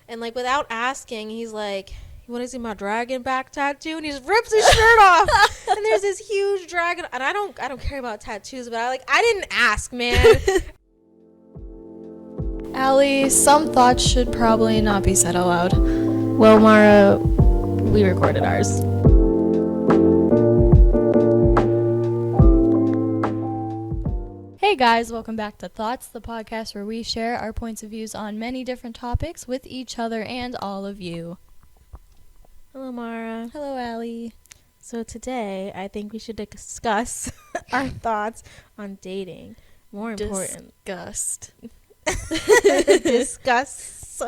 And, like, without asking, he's like, you want to see my dragon back tattoo? And he just rips his shirt off. And there's this huge dragon. And I don't care about tattoos, but I didn't ask, man. Allie, some thoughts should probably not be said aloud. Well, Mara, we recorded ours. Hey guys, welcome back to Thoughts, the podcast where we share our points of views on many different topics with each other and all of you. Hello, Mara. Hello, Allie. So today, I think we should discuss our thoughts on dating. More important. Disgust. Discuss.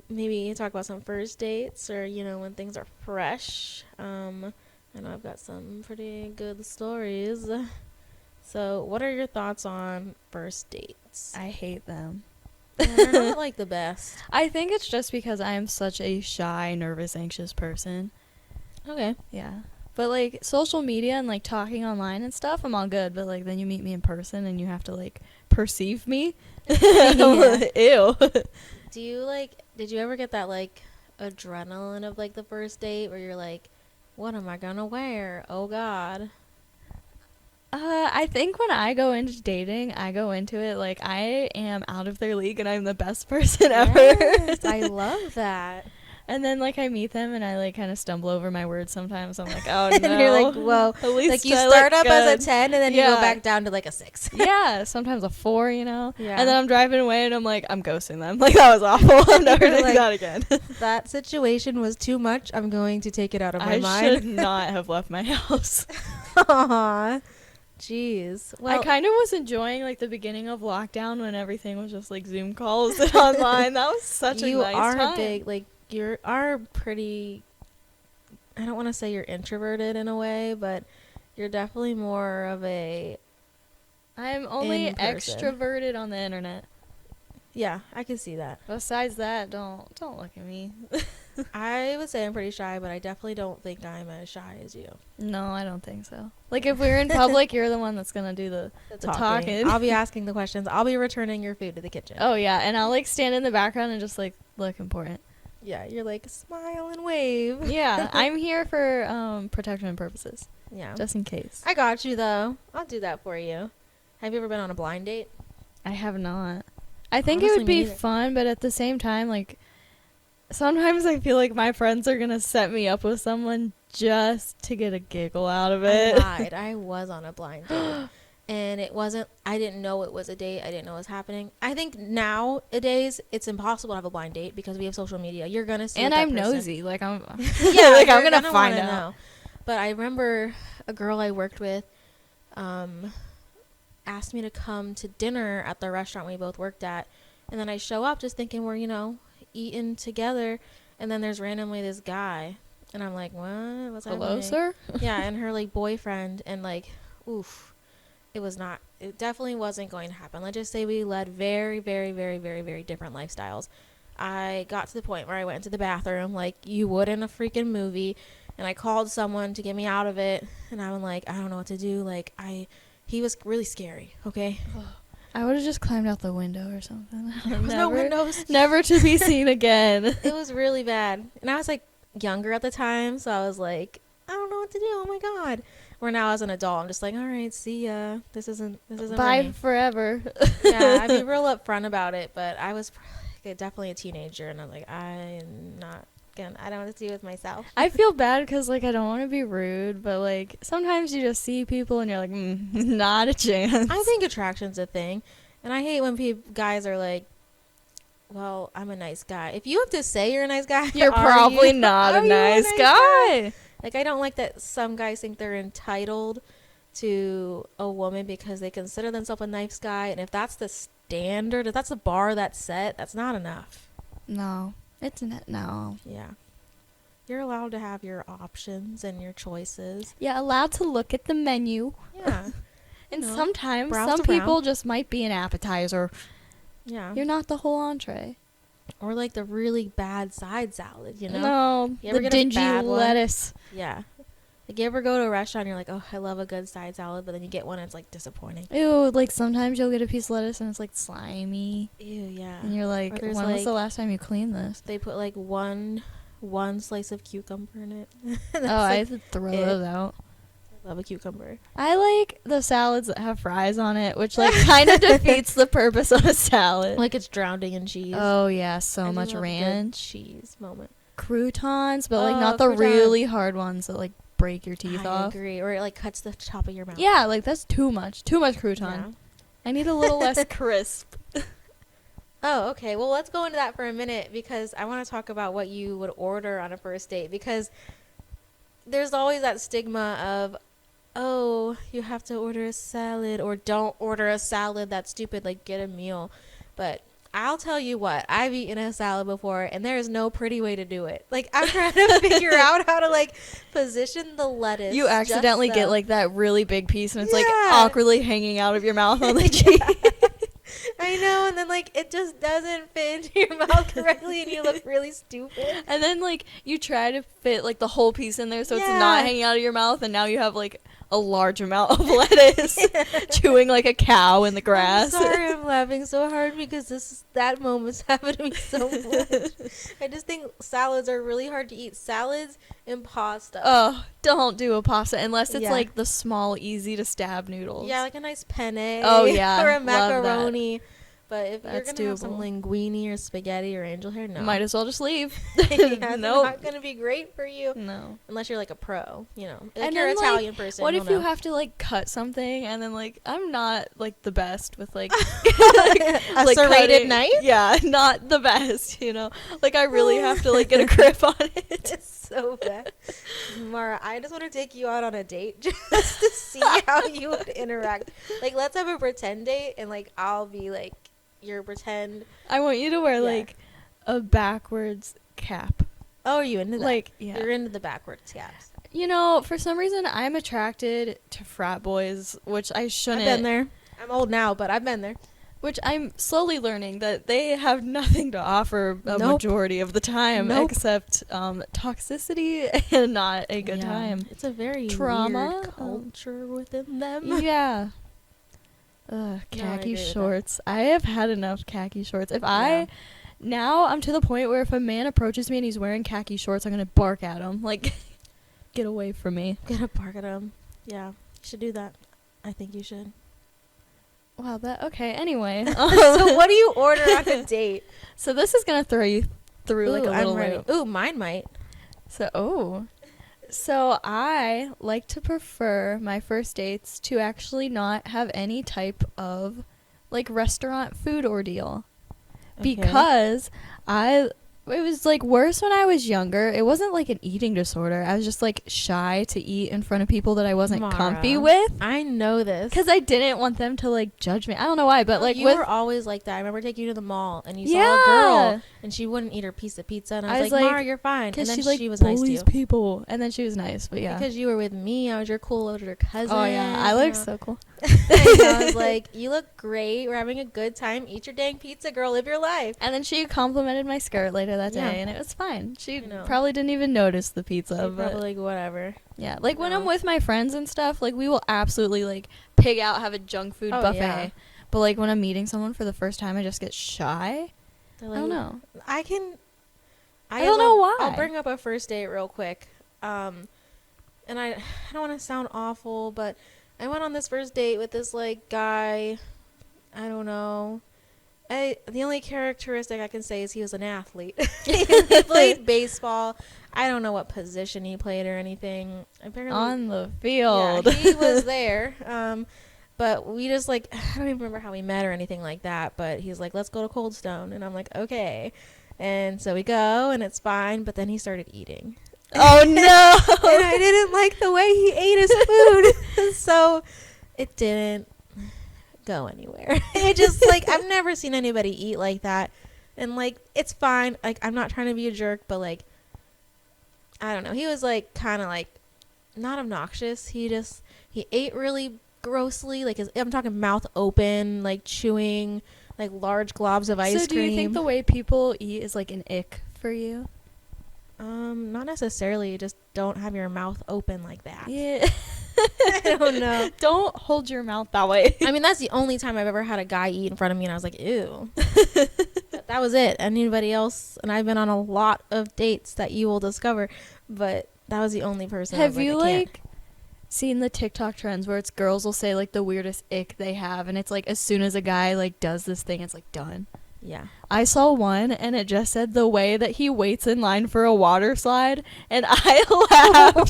Maybe talk about some first dates or, when things are fresh. I know I've got some pretty good stories. So, what are your thoughts on first dates? I hate them. They're not like the best. I think it's just because I am such a shy, nervous, anxious person. Okay. Yeah. But, like, social media and, like, talking online and stuff, I'm all good. But, like, then you meet me in person and you have to, like, perceive me. Yeah. Ew. Did you ever get that, like, adrenaline of, like, the first date where you're like, what am I gonna wear? Oh, God. I think when I go into dating, I go into it like I am out of their league and I'm the best person ever. Yes, I love that. And then, like, I meet them and I, like, kind of stumble over my words sometimes. I'm like, oh, no. And you're like, well, at least like, you I start look up good. as a 10 and then you go back down to, like, a 6. Yeah, sometimes a 4, Yeah. And then I'm driving away and I'm like, I'm ghosting them. Like, that was awful. I'm never doing like, that again. That situation was too much. I'm going to take it out of my I mind. should not have left my house. Aww. Jeez. Well, I kind of was enjoying, like, the beginning of lockdown when everything was just, like, Zoom calls and online. That was such a nice time. You are pretty, I don't want to say you're introverted in a way, but you're definitely more of a, I'm only in-person. extroverted on the internet. yeah, I can see that. Besides that, don't look at me. I would say I'm pretty shy, but I definitely don't think I'm as shy as you. No, I don't think so. Like, if we're in public, you're the one that's gonna do the talking. I'll be asking the questions. I'll be returning your food to the kitchen. Oh yeah, and I'll, like, stand in the background and just, like, look important. Yeah, you're like, smile and wave. Yeah, I'm here for protection purposes. Yeah. Just in case. I got you, though. I'll do that for you. Have you ever been on a blind date? I have not. I think Honestly, it would me be neither. fun, but at the same time, like, sometimes I feel like my friends are gonna set me up with someone just to get a giggle out of it. I lied. I was on a blind date. And I didn't know it was a date. I didn't know what was happening. I think nowadays it's impossible to have a blind date because we have social media. You're going to see And that I'm person. nosy. Like, I'm Yeah, like, I'm you're gonna find wanna out. know. But I remember a girl I worked with asked me to come to dinner at the restaurant we both worked at. And then I show up just thinking we're, eating together. And then there's randomly this guy. And I'm like, what? What's happening? Hello, sir? Yeah, and her, like, boyfriend. And, like, oof. It definitely wasn't going to happen. Let's just say we led very, very, very, very, very different lifestyles. I got to the point where I went into the bathroom like you would in a freaking movie, and I called someone to get me out of it, and I'm like, I don't know what to do. Like, he was really scary, okay? I would have just climbed out the window or something. There was no windows. Never to be seen again. It was really bad. And I was, like, younger at the time, so I was like, I don't know what to do. Oh, my God. Where now as an adult, I'm just like, all right, see ya. This isn't Bye me. forever. Yeah, I'd be real upfront about it, but I was definitely a teenager, and I'm like, I don't know what to do with myself. I feel bad because, like, I don't want to be rude, but, like, sometimes you just see people and you're like, not a chance. I think attraction's a thing, and I hate when guys are like, well, I'm a nice guy. If you have to say you're a nice guy, You're probably not a nice guy. Like, I don't like that some guys think they're entitled to a woman because they consider themselves a nice guy. And if that's the standard, if that's the bar that's set, that's not enough. No. It's not. No. Yeah. You're allowed to have your options and your choices. Yeah, allowed to look at the menu. Yeah. And sometimes browse some around. people just might be an appetizer. Yeah. You're not the whole entree. Or like the really bad side salad, No, You ever the get a dingy bad one? lettuce. Yeah. Like, you ever go to a restaurant and you're like, oh, I love a good side salad, but then you get one and it's, like, disappointing. Ew, like, sometimes you'll get a piece of lettuce and it's, like, slimy. Ew, yeah. And you're like, when was the last time you cleaned this? They put, like, one slice of cucumber in it. Oh, I have to throw those out. I love a cucumber. I like the salads that have fries on it, which, like, kind of defeats the purpose of a salad. Like, it's drowning in cheese. Oh, yeah, so I much love a good ranch. cheese moment. Croutons, but, like, not the croutons. really hard ones that, like, break your teeth off. I agree. Or it, like, cuts the top of your mouth. Yeah, like, that's too much. Too much crouton. Yeah. I need a little less crisp. Oh, okay. Well, let's go into that for a minute because I want to talk about what you would order on a first date, because there's always that stigma of, oh, you have to order a salad, or don't order a salad. That's stupid. Like, get a meal. But I'll tell you what, I've eaten a salad before, and there is no pretty way to do it. Like, I'm trying to figure out how to, like, position the lettuce. You accidentally get, like, that really big piece, and it's, like, Yeah. awkwardly hanging out of your mouth on the cheese. I know, and then, like, it just doesn't fit into your mouth correctly, and you look really stupid. And then, like, you try to fit, like, the whole piece in there so it's Yeah. not hanging out of your mouth, and now you have, like, a large amount of lettuce chewing like a cow in the grass. I'm sorry I'm laughing so hard because that moment's happened to me so much. I just think salads are really hard to eat. Salads and pasta. Oh, don't do a pasta unless it's, Yeah. like, the small, easy-to-stab noodles. Yeah, like a nice penne. Oh, yeah, or a love that. macaroni. But if That's you're going to have some doable. linguine or spaghetti or angel hair, no. Might as well just leave. Yeah, it's Nope. not going to be great for you. No. Unless you're like a pro, you know. Like, And you're an then, like, Italian person. What you'll if you know. have to, like, cut something and then, like, I'm not, like, the best with, like, a like, serrated cutting- knife? Yeah, not the best, you know. Like, I really have to, like, get a grip on it. It's so bad. Mara, I just want to take you out on a date just to see how you would interact. Like, let's have a pretend date, and, like, I'll be, like, your pretend. I want you to wear, Yeah. like, a backwards cap. Oh, are you into that? Like, yeah. You're into the backwards caps. You know, for some reason, I'm attracted to frat boys, which I shouldn't. I've been there. I'm old now, but I've been there. Which I'm slowly learning that they have nothing to offer a Nope. majority of the time, Nope. except toxicity and not a good Yeah. time. It's a very Trauma, weird culture within them. Yeah. Ugh, No, I khaki agree with that. shorts. I have had enough khaki shorts. Now I'm to the point where if a man approaches me and he's wearing khaki shorts, I'm going to bark at him. Like, get away from me. Get a bark at them. Yeah, you should do that. I think you should. Wow, okay, anyway. So what do you order on a date? So this is going to throw you through like a little I'm ready. loop. Ooh, mine might. So I like to prefer my first dates to actually not have any type of like restaurant food ordeal. Okay. Because it was like worse when I was younger. It wasn't like an eating disorder. I was just like shy to eat in front of people that I wasn't comfy Mara, with. I know this. Because I didn't want them to like judge me. I don't know why, but like you with were always like that. I remember taking you to the mall and you saw a Yeah. girl and she wouldn't eat her piece of pizza and I was like, Mara, you're fine. And because then she like she was nice to bullies you. people, and then she was nice. But yeah, Because you were with me, I was your cool older cousin. oh yeah, I you look know. so cool. And I was like, you look great. We're having a good time. Eat your dang pizza, girl. Live your life. And then she complimented my skirt later that day, Yeah. and it was fine. She I know. probably didn't even notice the pizza, So but probably like whatever. yeah, like when No. I'm with my friends and stuff, like we will absolutely like pig out, have a junk food Oh, buffet. yeah. But like when I'm meeting someone for the first time, I just get shy. They're I don't know. I can. I don't know why. I'll bring up a first date real quick. And I don't want to sound awful, but I went on this first date with this like guy. I don't know. The only characteristic I can say is he was an athlete. He played baseball. I don't know what position he played or anything. Apparently, On the field. yeah, he was there. But we just like, I don't even remember how we met or anything like that. But he's like, let's go to Cold Stone. And I'm like, okay. And so we go and it's fine. But then he started eating. Oh no. And I didn't like the way he ate his food. So it didn't go anywhere. It just like, I've never seen anybody eat like that. And like, it's fine. Like, I'm not trying to be a jerk, but like, I don't know. He was like kind of like not obnoxious. He ate really grossly. Like I'm talking mouth open, like chewing like large globs of ice So do cream. you think the way people eat is like an ick for you? Not necessarily. Just don't have your mouth open like that. Yeah. I don't know. Don't hold your mouth that way. I mean, that's the only time I've ever had a guy eat in front of me, and I was like, ew. That was it. Anybody else? And I've been on a lot of dates that you will discover, but that was the only person. Have you I can't. like seen the TikTok trends where it's girls will say like the weirdest ick they have, and it's like as soon as a guy like does this thing, it's like done. Yeah. I saw one and it just said the way that he waits in line for a water slide, and I laughed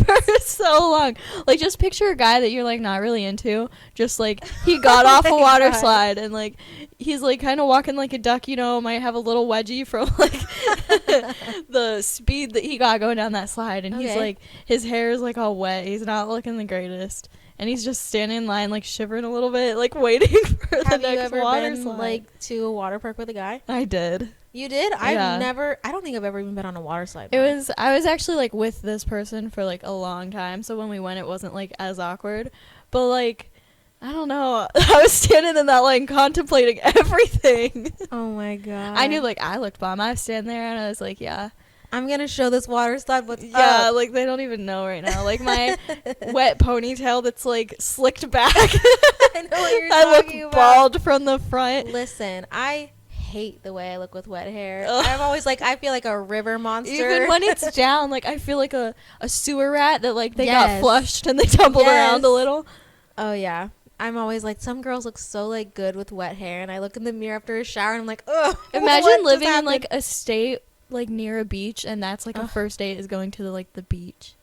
for so long. Like, just picture a guy that you're like not really into, just like he got off a water God. slide and like he's like kind of walking like a duck, you know, might have a little wedgie from like the speed that he got going down that slide, and he's Okay. like his hair is like all wet, he's not looking the greatest. And he's just standing in line, like shivering a little bit, like waiting for the Have you next ever water been slide. like to a water park with a guy? I did. You did? Yeah. I don't think I've ever even been on a water slide. I was actually like with this person for like a long time, so when we went it wasn't like as awkward. But like, I don't know. I was standing in that line contemplating everything. Oh my God. I knew like I looked bomb. I was standing there and I was like, yeah. I'm gonna show this water slide what's Yeah, up. like they don't even know right now. Like my wet ponytail that's like slicked back. I know what you're I talking look about. bald from the front. Listen, I hate the way I look with wet hair. Ugh. I'm always like, I feel like a river monster. Even when it's down, like I feel like a sewer rat that like they Yes. got flushed and they tumbled around a Yes. little. Oh yeah. I'm always like, some girls look so like good with wet hair, and I look in the mirror after a shower and I'm like, ugh. Imagine what just living in happened? like a state like near a beach, and that's like a Ugh. first date is going to the like the beach.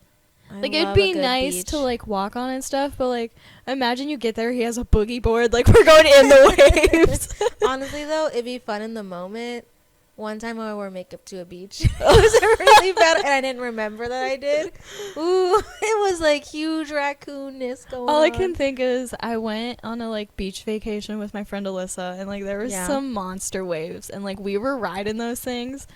I Like it'd love a be good nice beach. to like walk on and stuff, but like imagine you get there, he has a boogie board, like we're going in the waves. Honestly though, it'd be fun in the moment. One time I wore makeup to a beach. It was really bad, and I didn't remember that I did. Ooh, it was like huge raccoonness going All on. I can think is I went on a like beach vacation with my friend Alyssa, and like there was Yeah. some monster waves, and like we were riding those things.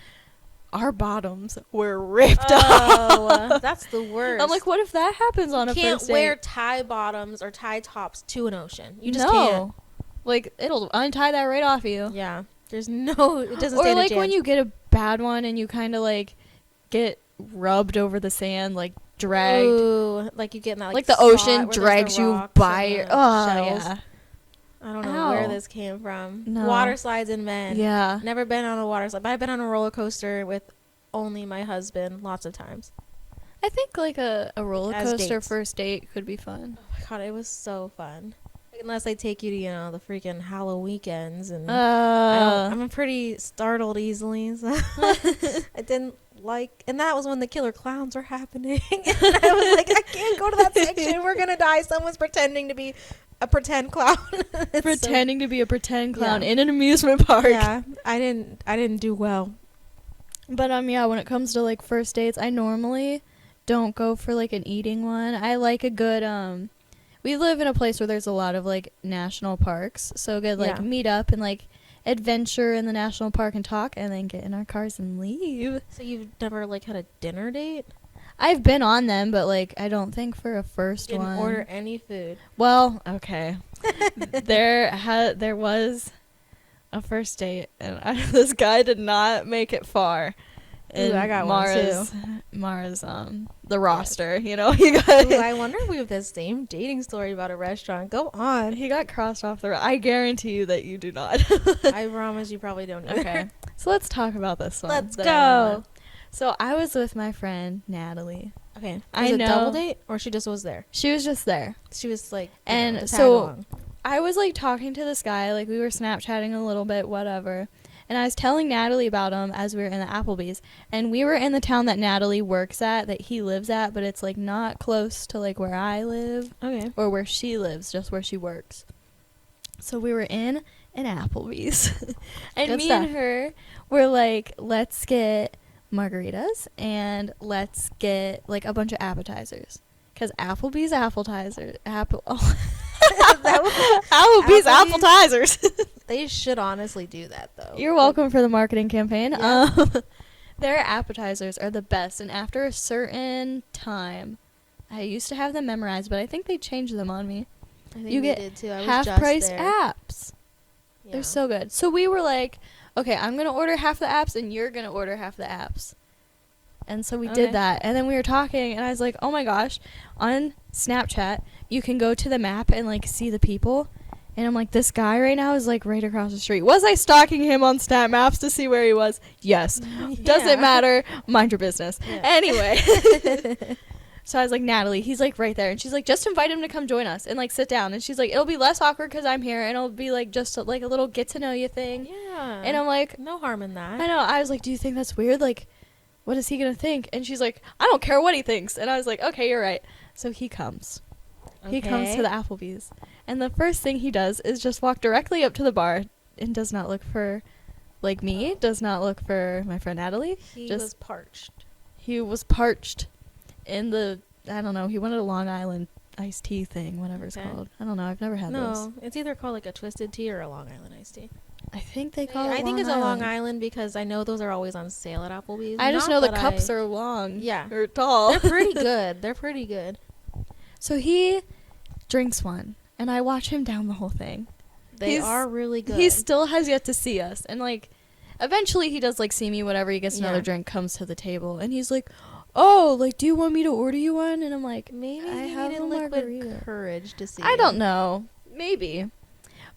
Our bottoms were ripped Oh, off. that's the worst. I'm like, what if that happens on a you can't first date? wear tie bottoms or tie tops to an ocean. You just no. can't. Like it'll untie that right off you. Yeah. There's no, it doesn't Or stand a like when chance. you get a bad one and you kind of like get rubbed over the sand, like dragged. Ooh, like you get in that Like the spot ocean where there's the drags you rocks by and your. the Oh, shells. yeah. I don't know where Ow. this came from. No. Water slides and men. Yeah. Never been on a water slide, but I've been on a roller coaster with only my husband lots of times. I think like a roller As coaster dates. first date could be fun. Oh my God, it was so fun. Unless they take you to, the freaking Halloween weekends. And I'm pretty startled easily. So I didn't like, and that was when the killer clowns were happening. And I was like, I can't go to that section. We're going to die. Someone's pretending to be a pretend clown. It's pretending to be a pretend clown Yeah. in an amusement park. Yeah, I didn't do well. But yeah, when it comes to like first dates, I normally don't go for like an eating one. I like a good we live in a place where there's a lot of like national parks, so good like Yeah. meet up and like adventure in the national park and talk, and then get in our cars and leave. So you've never like had a dinner date? I've been on them, but like I don't think for a first Didn't one. order any food. Well, okay. there was a first date, and this guy did not make it far. Ooh, I got one, Mara's the roster, you know. He got Ooh, I wonder if we have the same dating story about a restaurant. Go on. he got crossed off the I guarantee you that you do not. I promise you probably don't either. Okay. So let's talk about this one. Let's that I went go. on. So I was with my friend Natalie. Okay. I Was it know. double date or she just was there? She was just there. She was like, And to tag so- along. I was like talking to this guy, like we were Snapchatting a little bit, whatever. And I was telling Natalie about him as we were in the Applebee's. And we were in the town that Natalie works at, that he lives at, but it's like not close to like where I live Okay. or where she lives, just where she works. So we were in an Applebee's. And Good me stuff. and her were like, let's get margaritas and let's get like a bunch of appetizers. Because Applebee's appetizers. Applebee's appetizers. They should honestly do that though. You're welcome for the marketing campaign. Yeah. Their appetizers are the best, and after a certain time, I used to have them memorized, but I think they changed them on me. I think You they get did too. I was Half just price there. apps. Yeah. They're so good. So we were like, okay, I'm gonna order half the apps, and you're gonna order half the apps. And so we Okay. did that. And then we were talking, and I was like, oh my gosh, on Snapchat, you can go to the map and, like, see the people. And I'm like, this guy right now is, like, right across the street. Was I stalking him on Snap Maps to see where he was? Yes. Doesn't matter. Mind your business. Yeah. Anyway. So I was like, Natalie, he's, like, right there. And she's like, just invite him to come join us and, like, sit down. And she's like, it'll be less awkward because I'm here. And it'll be, like, just, like, a little get-to-know-you thing. Yeah. And I'm like, no harm in that. I know. I was like, do you think that's weird? Like, what is he going to think? And she's like, I don't care what he thinks. And I was like, okay, you're right. So he comes. He comes to the Applebee's. And the first thing he does is just walk directly up to the bar and does not look for, like, me, does not look for my friend Natalie. He just was parched. He was parched in the, I don't know, he wanted a Long Island iced tea thing, whatever it's called. I don't know. I've never had those. No, it's either called like a twisted tea or a Long Island iced tea. I think they call it I think Long it's a Long Island. Island because I know those are always on sale at Applebee's. I just Not know the that cups I- are long. Yeah. Or tall. They're pretty good. They're pretty good. So he drinks one, and I watch him down the whole thing. They are really good. He still has yet to see us, and like, eventually he does like see me. Whatever, he gets another Yeah. drink, comes to the table, and he's like, "Oh, like, do you want me to order you one?" And I'm like, Maybe I he have needed a liquid margarita. courage to see. I it. don't know, maybe,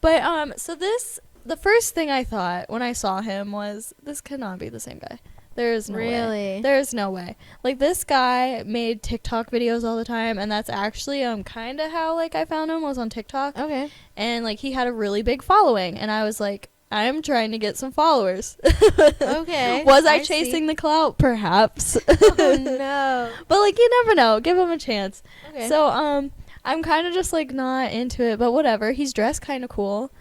but so the first thing I thought when I saw him was, this cannot be the same guy. There is no way. Really? There is no way. Like, this guy made TikTok videos all the time, and that's actually kind of how, like, I found him, was on TikTok. Okay. And, like, he had a really big following, and I was like, I'm trying to get some followers. Okay. Was I see. chasing the clout? Perhaps. Oh no. But, like, you never know. Give him a chance. Okay. So, I'm kind of just, like, not into it, but whatever. He's dressed kind of cool.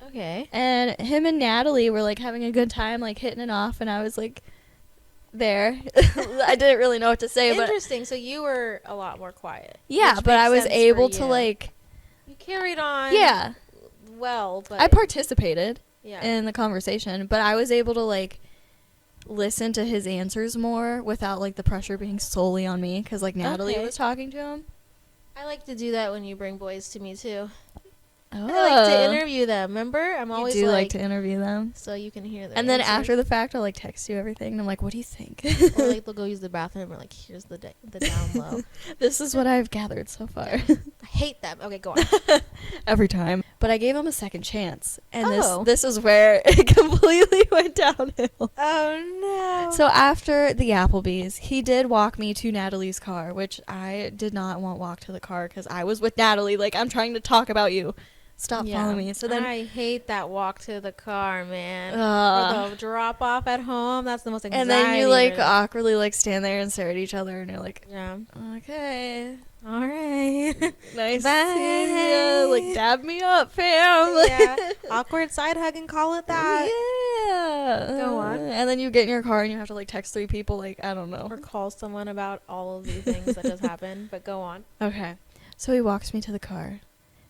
Okay. And him and Natalie were, like, having a good time, like, hitting it off, and I was, like, there. I didn't really know what to say, but Interesting. So you were a lot more quiet. yeah, which but I makes was sense able for to, you. like, You carried on. yeah. Well, but I participated yeah. in the conversation, but I was able to, like, listen to his answers more without, like, the pressure being solely on me, because, like, Natalie Okay. was talking to him. I like to do that when you bring boys to me too. Oh. I like to interview them. Remember, I'm always you do like like to interview them. so you can hear them. And then after the fact, I'll, like, text you everything, and I'm like, what do you think? or like they'll go use the bathroom, or like here's the down low. This is what I've gathered so far. I hate them. Okay, go on. Every time. But I gave him a second chance, and Oh. this is where it completely went downhill. Oh no. So after the Applebee's, he did walk me to Natalie's car, which I did not want walk to the car because I was with Natalie. Like, I'm trying to talk about you. Stop following me. So then, I hate that walk to the car, man. uh, Or the drop off at home. That's the most anxiety. and then you, like, ridden. awkwardly, like, stand there and stare at each other, and you're like, Yeah. okay, All right. nice Bye. seeing ya. Like, dab me up, fam. Yeah. Awkward side hug and call it that. Yeah. Go on. And then you get in your car and you have to, like, text 3 people. Like, I don't know. Or call someone about all of these things that just happened. But go on. Okay. So he walks me to the car.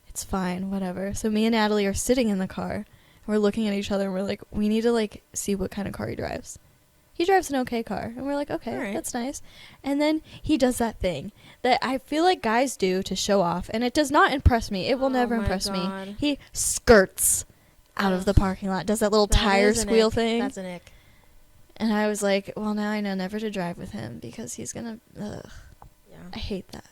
It's fine, whatever. So me and Natalie are sitting in the car. And we're looking at each other and we're like, we need to, like, see what kind of car he drives. He drives an okay car. And we're like, okay, All right. that's nice. And then he does that thing that I feel like guys do to show off. And it does not impress me. It will Oh never my impress God. me. He skirts out of the parking lot. Does that little That tire is an squeal ick. thing. That's an ick. And I was like, well, now I know never to drive with him because he's going to, ugh. Yeah. I hate that.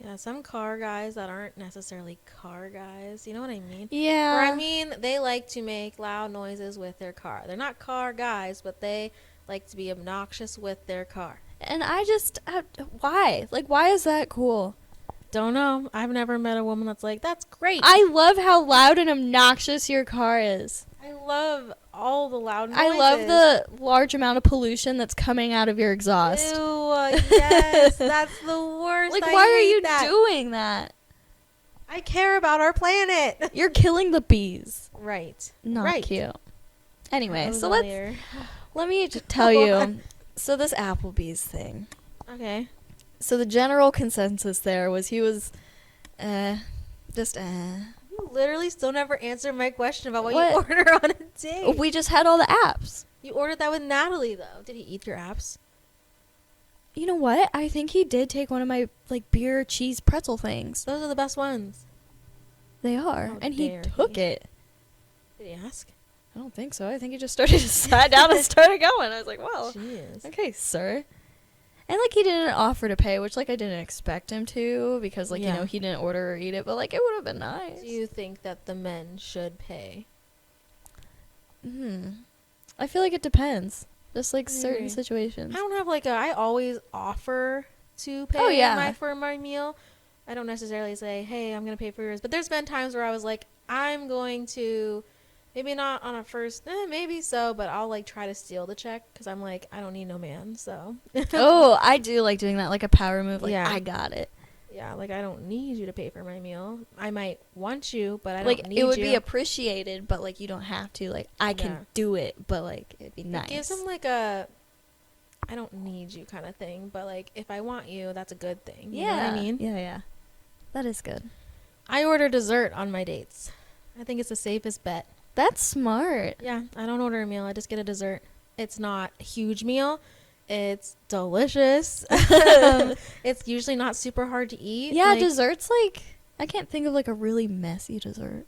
Yeah, some car guys that aren't necessarily car guys. You know what I mean? Yeah. Or I mean, they like to make loud noises with their car. They're not car guys, but they like to be obnoxious with their car. And I just, why? Like, why is that cool? Don't know. I've never met a woman that's like, that's great. I love how loud and obnoxious your car is. I love all the loud noises. I love the large amount of pollution that's coming out of your exhaust. Ew, yes, that's the worst. Like, I why are hate you that. doing that? I care about our planet. You're killing the bees. Right. Not Right. cute. Anyway, That was so earlier. let me just tell you. So this Applebee's thing. Okay. So the general consensus there was he was, just. You literally still never answered my question about what What? you order on a date. We just had all the apps. You ordered that with Natalie, though. Did he eat your apps? You know what? I think he did take one of my, like, beer cheese pretzel things. Those are the best ones. They are. How And he dare took he. it. Did he ask? I don't think so. I think he just sat down and started going. I was like, well, Jeez. okay, sir. And, like, he didn't offer to pay, which, like, I didn't expect him to because, like, Yeah. you know, he didn't order or eat it. But, like, it would have been nice. Do you think that the men should pay? I feel like it depends. Just, like, I certain agree. situations. I don't have like I always offer to pay Oh, yeah. for my meal. I don't necessarily say, hey, I'm going to pay for yours. But there's been times where I was like, I'm going to, maybe not on a first, maybe so, but I'll like try to steal the check because I'm like, I don't need no man. So, Oh, I do like doing that, like a power move. Like, Yeah. I got it. yeah, like I don't need you to pay for my meal. I might want you, but I Like, don't need it would you. be appreciated, but, like, you don't have to. Like, I can Yeah. do it, but, like, it'd be nice. It gives them like a, I don't need you kind of thing. But like, if I want you, that's a good thing. You know what I mean? Yeah. That is good. I order dessert on my dates. I think it's the safest bet. That's smart. Yeah, I don't order a meal. I just get a dessert. It's not a huge meal. It's delicious. It's usually not super hard to eat. Yeah, Like, desserts, like, I can't think of, like, a really messy dessert.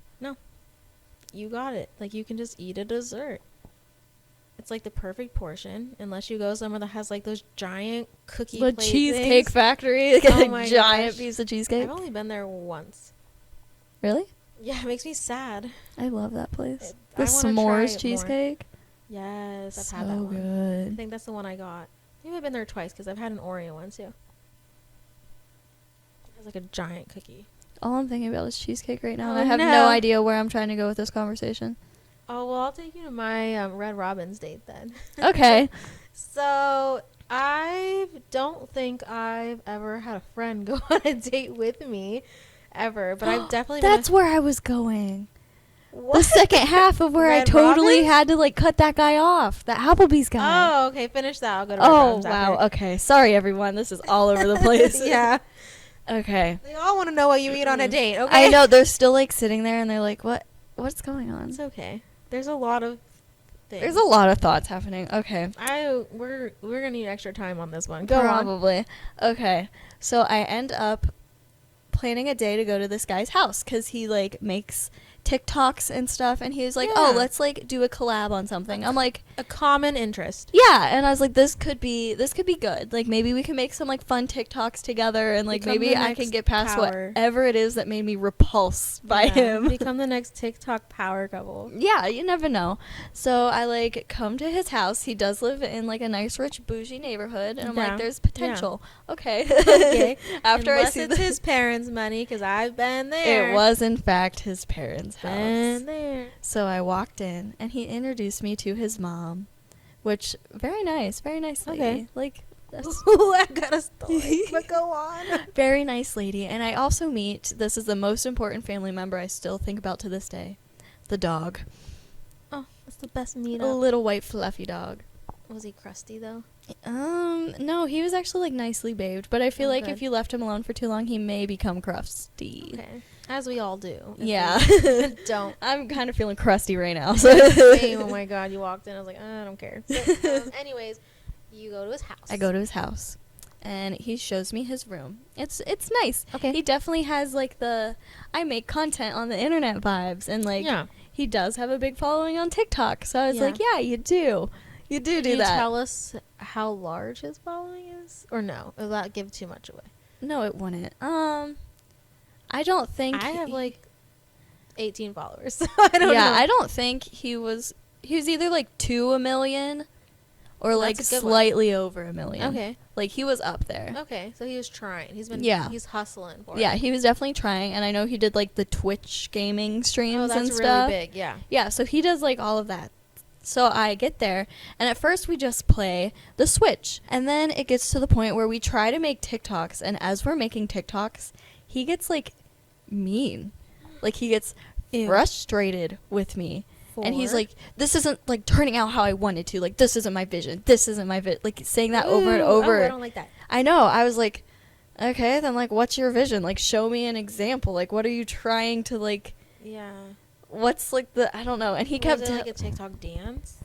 you got it. Like, you can just eat a dessert. It's like the perfect portion, unless you go somewhere that has like those giant cookie The plate Cheesecake things. Factory, like Oh a my giant gosh. piece of cheesecake. I've only been there once. Really? Yeah, it makes me sad. I love that place. I The wanna try it s'mores more. cheesecake. Yes, I've So had that one. I good. think that's the one I got. Maybe I've been there twice because I've had an Oreo one too. It has like a giant cookie. All I'm thinking about is cheesecake right now. and Oh, I have no. no idea where I'm trying to go with this conversation. Oh, well, I'll take you to my Red Robin's date then. Okay. So, I don't think I've ever had a friend go on a date with me, ever. But I've definitely That's been where I was going. a, The what? second half of where I Red totally Robin's? had to, like, cut that guy off. That Applebee's guy. Oh, okay, finish that. I'll go to Red Oh, Robin's wow. after. Okay. Sorry, everyone. This is all over the place. Yeah. Okay. They all want to know what you eat on a date, okay? I know. They're still, like, sitting there, and they're like, what's going on? It's okay. There's a lot of things. There's a lot of thoughts happening. Okay. We're gonna need extra time on this one. Go on. Probably. Okay. So I end up planning a day to go to this guy's house because he, like, makes TikToks and stuff, and he was like, oh, Yeah. let's, like, do a collab on something. I'm like, A common interest. yeah, and I was like, this could be good. Like, maybe we can make some, like, fun TikToks together, and, like, Become maybe the I can next get past power. whatever it is that made me repulsed by Yeah, him. Become the next TikTok power couple. Yeah, you never know. So I, like, come to his house. He does live in, like, a nice, rich, bougie neighborhood, and I'm Yeah. like, there's potential. Okay. Okay. After Unless I see it's his parents' money, because I've been there. it was, in fact, his parents' house. Been there. So I walked in, and he introduced me to his mom, which, very nice lady. Okay. Like, that's Ooh, I got a story, but go on. very nice lady. And I also meet, this is the most important family member I still think about to this day, the dog. Oh, that's the best A meetup. little white fluffy dog. Was he crusty though? No, he was actually, like, nicely bathed, but I feel Oh, like good. if you left him alone for too long, he may become crusty. Okay, as we all do. if Yeah. we don't. I'm kind of feeling crusty right now. So Same. Oh my god, you walked in. I was like, I don't care. So, anyways, you go to his house. I go to his house, and he shows me his room. It's nice. Okay. He definitely has, like, the I make content on the internet vibes, and, like, Yeah. he does have a big following on TikTok. So I was Yeah. like, yeah, you do. You do Can you that. tell us how large his following is, or no? Will that give too much away? No, it wouldn't. I don't think I have like 18 followers. So I don't yeah, know. I don't think he was either, like, to a million or, like, That's a good one. slightly over a million. Okay. Like, he was up there. Okay. So he was trying. Yeah. He's hustling for Yeah, it. he was definitely trying, and I know he did, like, the Twitch gaming streams Oh, that's and really stuff. big. Yeah. Yeah, so he does, like, all of that. So I get there, and at first we just play the Switch. And then it gets to the point where we try to make TikToks, and as we're making TikToks, he gets, like, mean. Like, he gets Ew. frustrated with me. And he's For? like, this isn't, like, turning out how I wanted to. Like, this isn't my vision. This isn't my like, saying that over and Ooh, over. Oh, I don't like that. I know. I was like, okay, then, like, what's your vision? Like, show me an example. Like, what are you trying to, like, Yeah. what's, like, I don't know. And he Was kept it like a TikTok dance?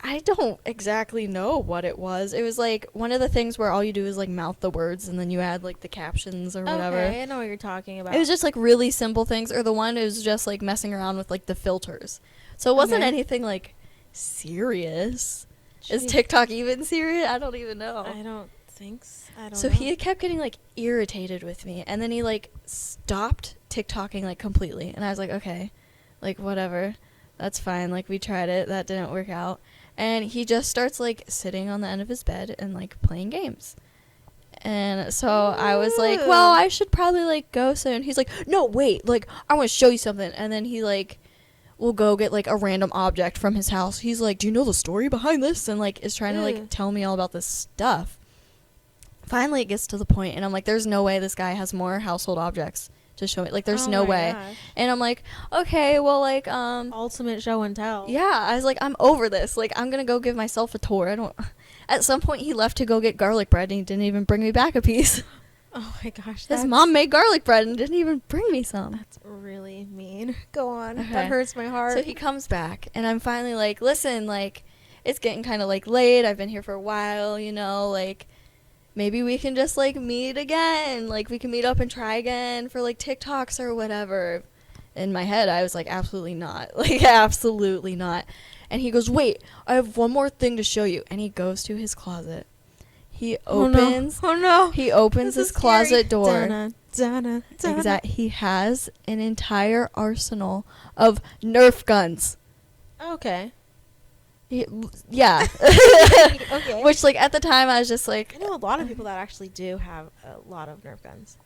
I don't exactly know what it was. It was, like, one of the things where all you do is, like, mouth the words and then you add, like, the captions or whatever. Okay, I know what you're talking about. It was just, like, really simple things. Or the one, it was just, like, messing around with, like, the filters. So it wasn't Okay. anything, like, serious. Is Jeez. TikTok even serious? I don't even know. I don't thinks. I don't So know. he kept getting like irritated with me, and then he like stopped TikToking like completely, and I was like, okay, like whatever, that's fine. Like we tried it, that didn't work out, and he just starts like sitting on the end of his bed and like playing games. And so I was like, well, I should probably like go soon. He's like, no, wait, like I want to show you something. And then he like will go get like a random object from his house. He's like, do you know the story behind this? And like is trying to like tell me all about this stuff. Finally it gets to the point, and I'm like, there's no way this guy has more household objects to show me. Like there's no way. Gosh. And I'm like, okay, well, like Ultimate show and tell. yeah, I was like, I'm over this. Like I'm gonna go give myself a tour. I don't. At some point he left to go get garlic bread, and he didn't even bring me back a piece. Oh my gosh. His mom made garlic bread and didn't even bring me some. That's really mean. Go on. Okay. That hurts my heart. So he comes back, and I'm finally like, listen, like, it's getting kind of like late. I've been here for a while, you know, like, maybe we can just like meet again. Like, we can meet up and try again for like TikToks or whatever. In my head, I was like, absolutely not. Like, absolutely not. And he goes, wait, I have one more thing to show you. And he goes to his closet. He opens. Oh no. He opens his closet door. Dun-na, dun-na, dun-na. Exact. He has an entire arsenal of Nerf guns. Okay. Yeah. Okay. Which, like, at the time, I was just like... I know a lot of people that actually do have a lot of Nerf guns.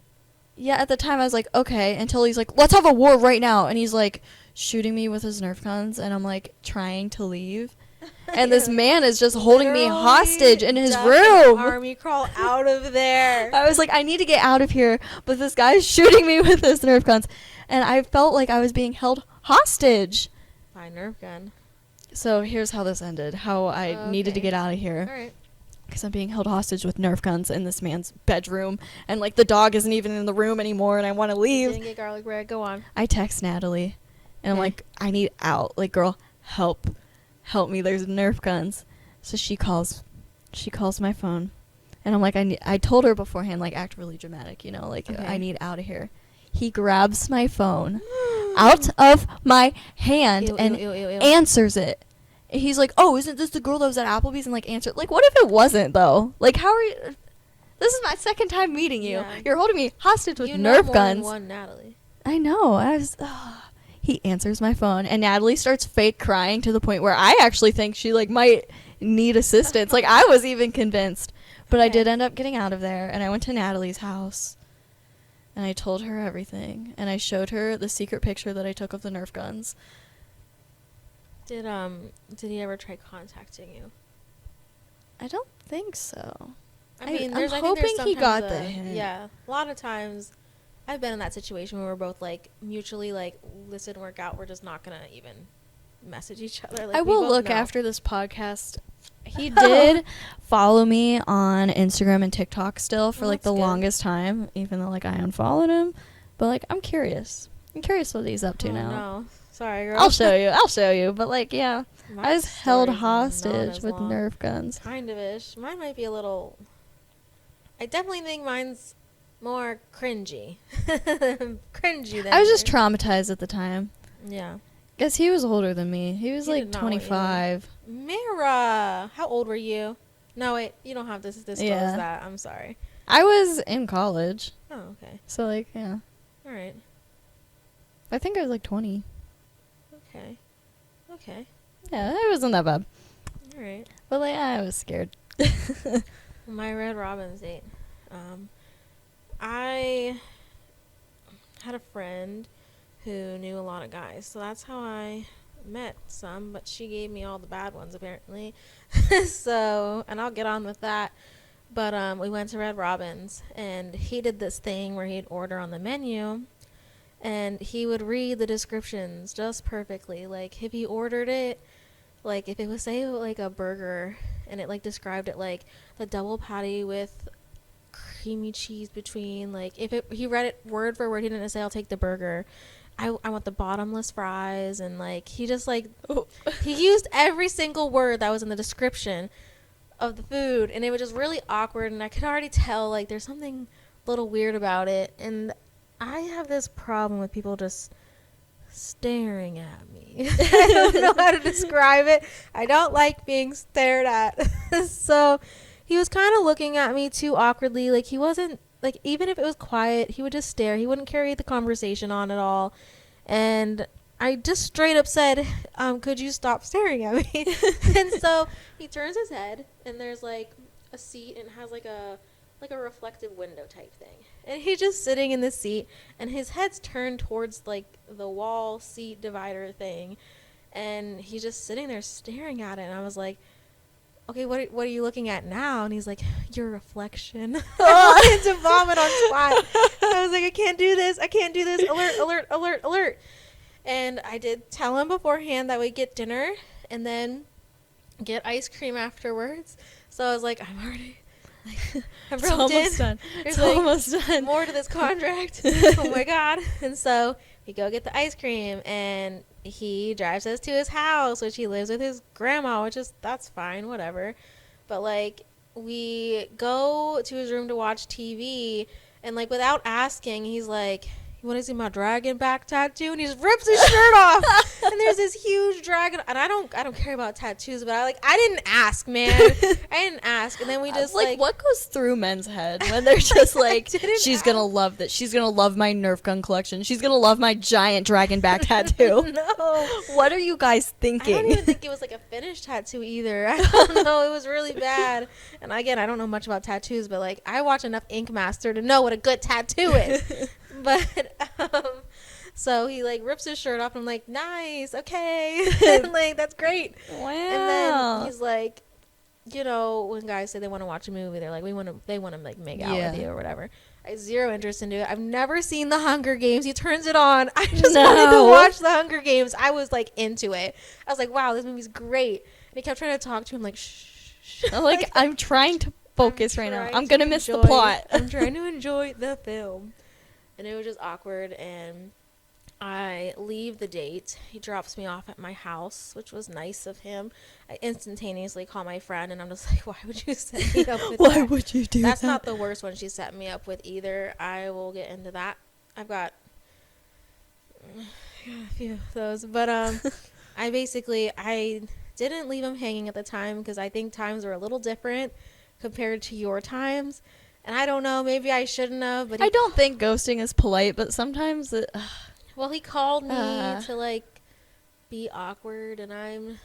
Yeah, at the time, I was like, okay. Until he's like, let's have a war right now. And he's, like, shooting me with his Nerf guns. And I'm, like, trying to leave. And this man is just holding me hostage in his room. Army crawl out of there. I was like, I need to get out of here. But this guy's shooting me with his Nerf guns. And I felt like I was being held hostage. By Nerf gun. So here's how this ended. How I needed to get out of here. All right. Because I'm being held hostage with Nerf guns in this man's bedroom. And, like, the dog isn't even in the room anymore. And I want to leave. Didn't get garlic bread. Go on. I text Natalie. And I'm like, I need out. Like, girl, help. Help me. There's Nerf guns. So she calls my phone. And I'm like, I told her beforehand, like, act really dramatic, you know, like, I need out of here. He grabs my phone out of my hand and answers it. He's like, oh, isn't this the girl that was at Applebee's? And, like, answered. Like, what if it wasn't, though? Like, how are you? This is my second time meeting you. Yeah. You're holding me hostage with Nerf guns. Than one Natalie. I know. I was... He answers my phone, and Natalie starts fake crying to the point where I actually think she, like, might need assistance. Like, I was even convinced. But I did end up getting out of there, and I went to Natalie's house, and I told her everything, and I showed her the secret picture that I took of the Nerf guns. Did he ever try contacting you? I don't think so. I mean, I'm hoping he got the hint. Yeah, a lot of times I've been in that situation where we're both like mutually like, listen, work out. We're just not gonna even message each other. Like, I will look after this podcast. He did follow me on Instagram and TikTok still for like the longest time, even though like I unfollowed him. But like I'm curious. I'm curious what he's up to now. No, sorry, girl. I'll show you. But like yeah, I was held hostage with Nerf guns. Kind of ish. Mine might be a little. I definitely think mine's more cringy. Cringy than I was just traumatized at the time. Yeah. Guess he was older than me. He was like 25. Mira, how old were you? No, wait, you don't have to disclose that. I'm sorry. I was in college. Oh, okay. So like, yeah. All right. I think I was like 20. Okay. Yeah, it wasn't that bad. All right. But like, I was scared. My Red Robin's date. I had a friend who knew a lot of guys, so that's how I met some, but she gave me all the bad ones apparently. So, and I'll get on with that. But we went to Red Robin's, and he did this thing where he'd order on the menu, and he would read the descriptions just perfectly. Like if he ordered it, like if it was say like a burger, and it like described it like the double patty with creamy cheese between, like if he read it word for word, he didn't say I'll take the burger. I want the bottomless fries, and like he just like he used every single word that was in the description of the food, and it was just really awkward, and I could already tell like there's something a little weird about it. And I have this problem with people just staring at me. I don't know how to describe it. I don't like being stared at. So he was kind of looking at me too awkwardly. Like, he wasn't, like, even if it was quiet, he would just stare. He wouldn't carry the conversation on at all. And I just straight up said, could you stop staring at me? And so he turns his head, and there's, like, a seat, and it has, like a reflective window type thing. And he's just sitting in the seat, and his head's turned towards, like, the wall seat divider thing. And he's just sitting there staring at it. And I was like, okay, what are you looking at now? And he's like, your reflection. I wanted to vomit on spot. I was like, I can't do this. Alert, alert, alert, alert. And I did tell him beforehand that we'd get dinner and then get ice cream afterwards. So I was like, I'm already, like, I'm It's almost done. There's, It's like, almost done. more to this contract. Oh my God. And so we go get the ice cream, and he drives us to his house, which he lives with his grandma, which is, that's fine, whatever. But, like, we go to his room to watch TV, and, like, without asking, he's like, you want to see my dragon back tattoo? And he just rips his shirt off, and there's this huge dragon. And I don't care about tattoos, but I didn't ask, man. I didn't ask. And then we just, like, what goes through men's head when they're just like, she's ask. gonna love this. She's gonna love my Nerf gun collection. She's gonna love my giant dragon back tattoo. No. What are you guys thinking? I don't even think it was, like, a finished tattoo either. I don't know. It was really bad. And again, I don't know much about tattoos, but, like, I watch enough Ink Master to know what a good tattoo is. But so he, like, rips his shirt off, and I'm like, nice, okay. And, like, that's great. Wow. And then he's like, you know, when guys say they want to watch a movie, they're like, they want to, like, make out with you or whatever. I have zero interest into it. I've never seen The Hunger Games. He turns it on. I just wanted to watch The Hunger Games. I was, like, into it. I was like, wow, this movie's great. And he kept trying to talk to him, like, shh. Like, I'm trying to focus right now. I'm gonna miss the plot. I'm trying to enjoy the film. And it was just awkward, and I leave the date. He drops me off at my house, which was nice of him. I instantaneously call my friend, and I'm just like, why would you set me up with Why that? would you do That's that? not the worst one she set me up with either. I will get into that. I've got a few of those. But I didn't leave him hanging at the time, because I think times were a little different compared to your times. And I don't know, maybe I shouldn't have, but I don't think ghosting is polite, but sometimes it... well, he called me to, like, be awkward, and I'm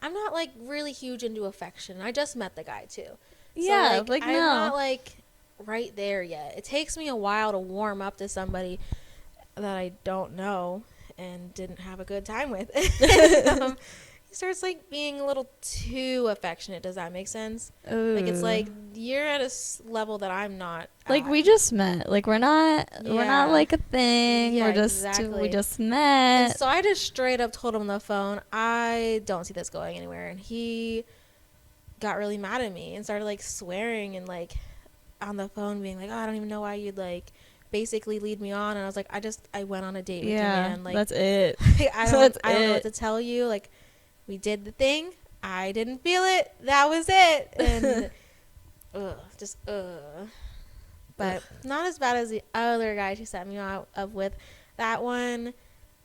not, like, really huge into affection. I just met the guy, too. Yeah, So, like, I'm no. not, like, right there yet. It takes me a while to warm up to somebody that I don't know and didn't have a good time with. He starts, like, being a little too affectionate. Does that make sense? Like, it's like, you're at a level that I'm not like, at. we just met. Like, we're not like a thing. Yeah, We just met. And so I just straight up told him on the phone, I don't see this going anywhere. And he got really mad at me and started, like, swearing and, like, on the phone being like, oh, I don't even know why you'd, like, basically lead me on. And I was like, I went on a date with you, man. Like, that's it. I don't know what to tell you. Like, we did the thing. I didn't feel it. That was it. And but not as bad as the other guy she set me out of with. That one,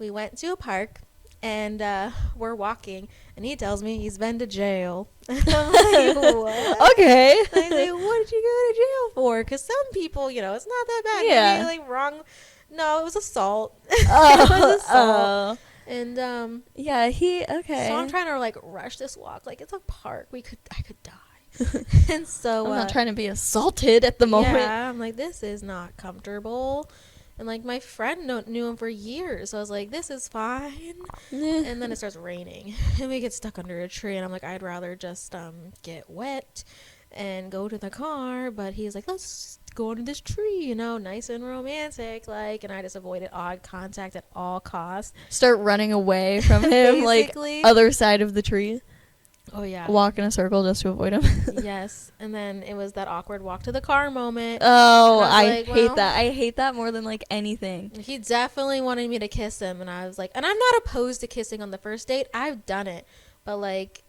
we went to a park, and we're walking, and he tells me he's been to jail. And I'm like, what? Okay. And I say, what did you go to jail for? Because some people, you know, it's not that bad. Yeah. Maybe, like, wrong. No, it was assault. It was assault. And yeah, okay. so I'm trying to, like, rush this walk. Like, it's a park. I could die. And so I'm not trying to be assaulted at the moment. yeah, I'm like, this is not comfortable. And, like, my friend knew him for years. So I was like, this is fine. And then it starts raining, and we get stuck under a tree. And I'm like, I'd rather just get wet and go to the car. But he's like, let's go under this tree, you know, nice and romantic, like. And I just avoided eye contact at all costs. Start running away from him, like, other side of the tree. Oh yeah. Walk in a circle just to avoid him. Yes. And then it was that awkward walk to the car moment. Oh, I like, hate that. I hate that more than, like, anything. He definitely wanted me to kiss him, and I was like, and I'm not opposed to kissing on the first date. I've done it. But, like,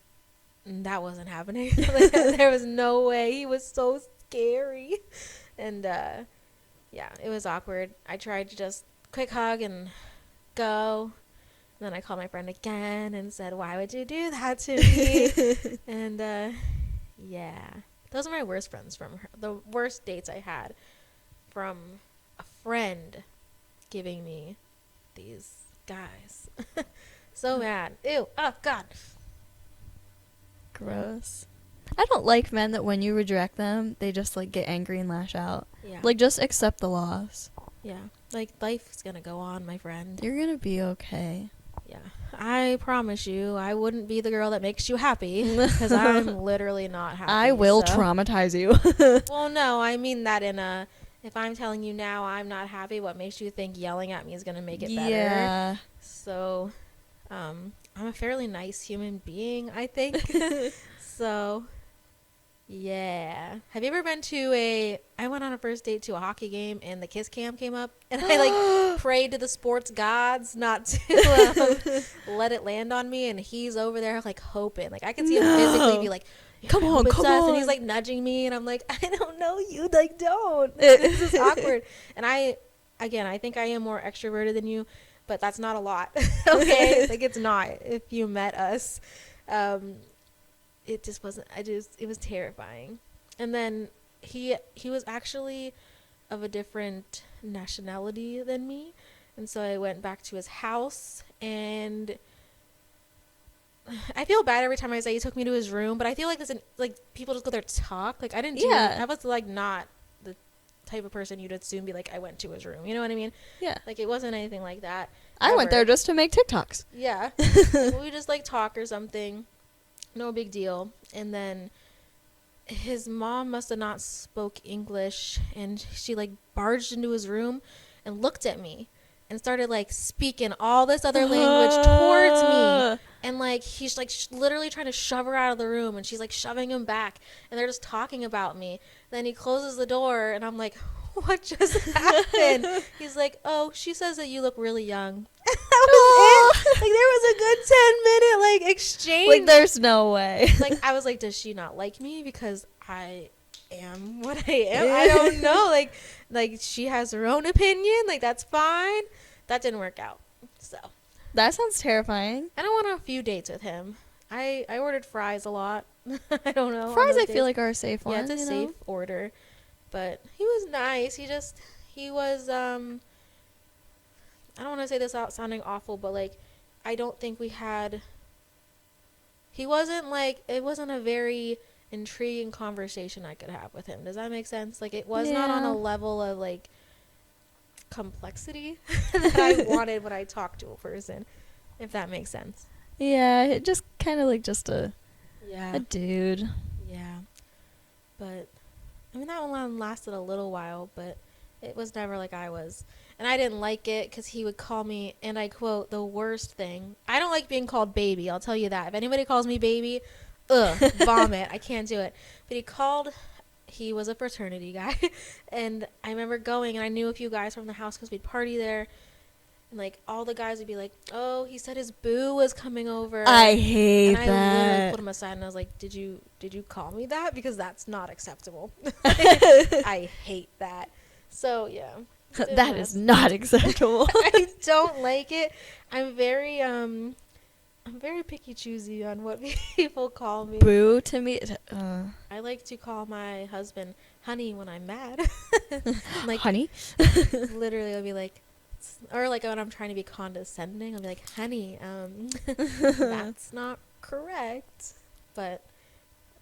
that wasn't happening. Like, there was no way. He was so scary. And yeah, it was awkward. I tried to just quick hug and go. And then I called my friend again and said, why would you do that to me? And yeah, Those are my worst friends from her. The worst dates I had from a friend giving me these guys. So mad. Ew. Oh, God. Gross. I don't like men that when you reject them, they just like get angry and lash out. Yeah. Like, just accept the loss. Yeah. Like, life's gonna go on, my friend. You're gonna be okay. Yeah. I promise you, I wouldn't be the girl that makes you happy. Because I'm literally not happy. I will so. traumatize you. Well, no, I mean that in a... If I'm telling you now I'm not happy, what makes you think yelling at me is gonna make it better? Yeah. So, I'm a fairly nice human being, I think. So... Yeah. Have you ever been to I went on a first date to a hockey game and the kiss cam came up and I like prayed to the sports gods not to let it land on me, and he's over there like hoping. Like I could see him physically be like, yeah, come on. And he's like nudging me and I'm like, I don't know you, like don't. This is awkward. And I think I am more extroverted than you, but that's not a lot. Okay? Like it's not if you met us. It just wasn't, it was terrifying. And then he was actually of a different nationality than me. And so I went back to his house, and I feel bad every time I say he took me to his room, but I feel like people just go there to talk. Like I didn't do it. I was like not the type of person you'd assume be like, I went to his room. You know what I mean? Yeah. Like it wasn't anything like that. I went there just to make TikToks. Yeah. We just like talk or something. No big deal. And then his mom must have not spoke English, and she like barged into his room and looked at me and started like speaking all this other language towards me, and like he's like literally trying to shove her out of the room, and she's like shoving him back, and they're just talking about me. Then he closes the door and I'm like, what just happened? He's like, oh, she says that you look really young. That was it. Like there was a good 10-minute like exchange. Like there's no way. Like I was like, does she not like me because I am what I am? I don't know. Like she has her own opinion. Like that's fine. That didn't work out. So that sounds terrifying. I don't want a few dates with him. I ordered fries a lot. I don't know. Fries I feel like are a safe one. Yeah, it's a safe order. But he was nice. He was, I don't want to say this out sounding awful, but like, I don't think it wasn't a very intriguing conversation I could have with him. Does that make sense? Like, it was not on a level of like complexity that I wanted when I talked to a person, if that makes sense. Yeah, it just kind of like just a dude. Yeah. But I mean, that one lasted a little while, but it was never like I was. And I didn't like it because he would call me, and I quote, the worst thing. I don't like being called baby, I'll tell you that. If anybody calls me baby, vomit. I can't do it. But he was a fraternity guy. And I remember going, and I knew a few guys from the house because we'd party there. And like all the guys would be like, oh, he said his boo was coming over. I hate that. And I literally put him aside and I was like, did you call me that? Because that's not acceptable. I hate that. So yeah. That is not acceptable. I don't like it. I'm very picky choosy on what people call me. Boo to me. I like to call my husband honey when I'm mad. Like honey? Literally I'll be like, or like when I'm trying to be condescending, I'll be like, honey, that's not correct. But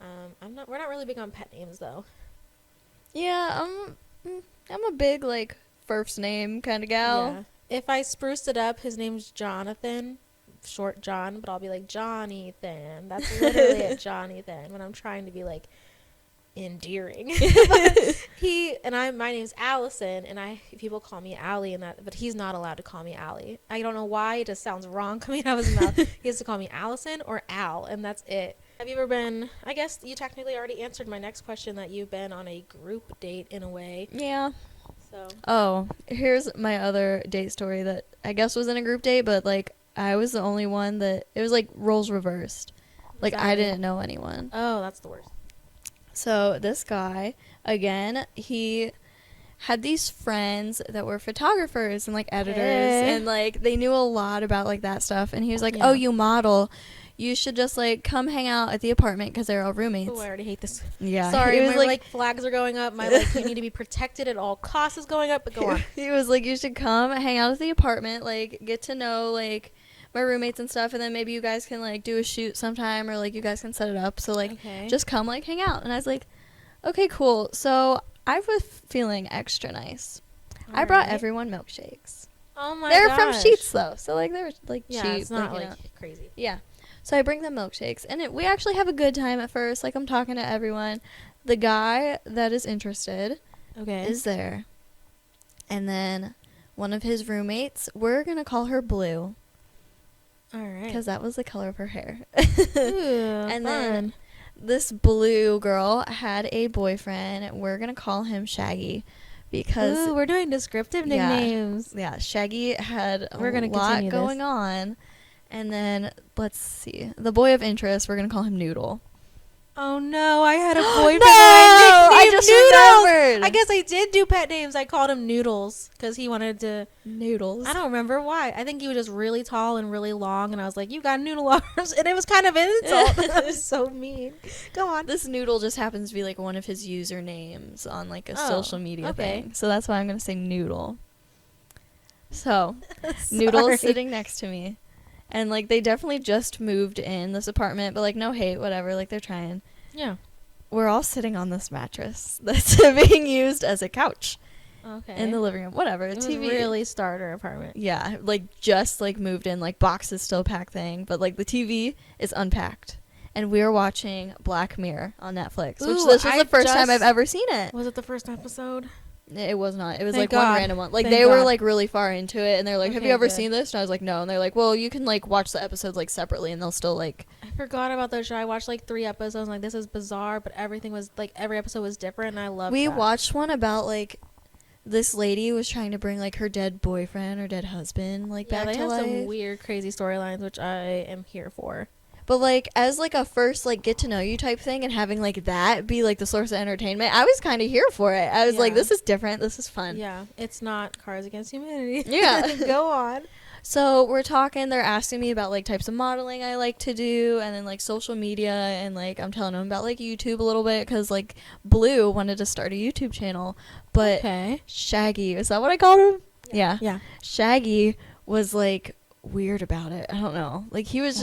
we're not really big on pet names though. Yeah, I'm a big like first name kind of gal. Yeah. If I spruced it up, his name's Jonathan, short John, but I'll be like Johnny-than. That's literally it, Johnny-than, when I'm trying to be like endearing. My name's Allison, and people call me Allie, but he's not allowed to call me Allie. I don't know why. It just sounds wrong coming out of his mouth. He has to call me Allison or Al, and that's it. Have you ever been, I guess you technically already answered my next question, that you've been on a group date in a way. Yeah. So. Oh, here's my other date story that I guess was in a group date, but like I was the only one that, it was like roles reversed. Like I didn't know anyone. Oh, that's the worst. So this guy, again, he had these friends that were photographers and like editors, and like they knew a lot about like that stuff. And he was like, oh, you model, you should just like come hang out at the apartment because they're all roommates. Oh, I already hate this. Yeah. Sorry, He was my like flags are going up. My like you need to be protected at all costs is going up. But go on. He was like, you should come hang out at the apartment, like get to know like my roommates and stuff, and then maybe you guys can like do a shoot sometime, or like you guys can set it up. So like just come like hang out. And I was like, okay, cool. So I was feeling extra nice. I brought everyone milkshakes. Oh my They're gosh. from Sheets though, so like they're like cheap. It's not like, like crazy. Yeah. So I bring them milkshakes, and we actually have a good time at first. Like I'm talking to everyone. The guy that is interested is there. And then one of his roommates, we're going to call her Blue. All right. Because that was the color of her hair. Ooh, and fun. then this Blue girl had a boyfriend. We're going to call him Shaggy. Because we're doing descriptive nicknames. Yeah, Shaggy had We're gonna lot continue going on. And then, let's see. The boy of interest, we're going to call him Noodle. Oh no, I had a boyfriend. No, I just remembered. I guess I did do pet names. I called him Noodles because he wanted to. Noodles. I don't remember why. I think he was just really tall and really long, and I was like, "You got noodle arms," and it was kind of an insult. That was so mean. Go on. This Noodle just happens to be like one of his usernames on like a social media thing, so that's why I'm gonna say Noodle. So, Noodle's sitting next to me. And, like, they definitely just moved in this apartment, but, like, no hate, whatever. Like, they're trying. Yeah. We're all sitting on this mattress that's being used as a couch. Okay. In the living room. Whatever. It was TV. really starter apartment. Yeah. Like, just, like, moved in. Like, boxes still packed thing. But, like, the TV is unpacked. And we're watching Black Mirror on Netflix. Which this was the first time I've ever seen it. Was it the first episode? It was not. It was Thank like God. one random one. Like Thank they were God. like really far into it, and they're like, "Have you Okay, ever good. seen this?" And I was like, "No." And they're like, "Well, you can like watch the episodes like separately, and they'll still like." I forgot about that show. I watched like 3 episodes. Like, this is bizarre, but everything was like every episode was different, and I loved. We that. watched one about like this lady was trying to bring like her dead boyfriend or dead husband like back they to have life. some weird, crazy storylines, which I am here for. But like as like a first like get to know you type thing, and having like that be like the source of entertainment, I was kind of here for it. I was like, this is different. This is fun. Yeah, it's not Cards Against Humanity. Yeah. Go on. So we're talking, they're asking me about like types of modeling I like to do, and then like social media, and like I'm telling them about like YouTube a little bit, because like Blue wanted to start a YouTube channel, but Shaggy, is that what I called him? Yeah. Shaggy was like weird about it. I don't know. Like he was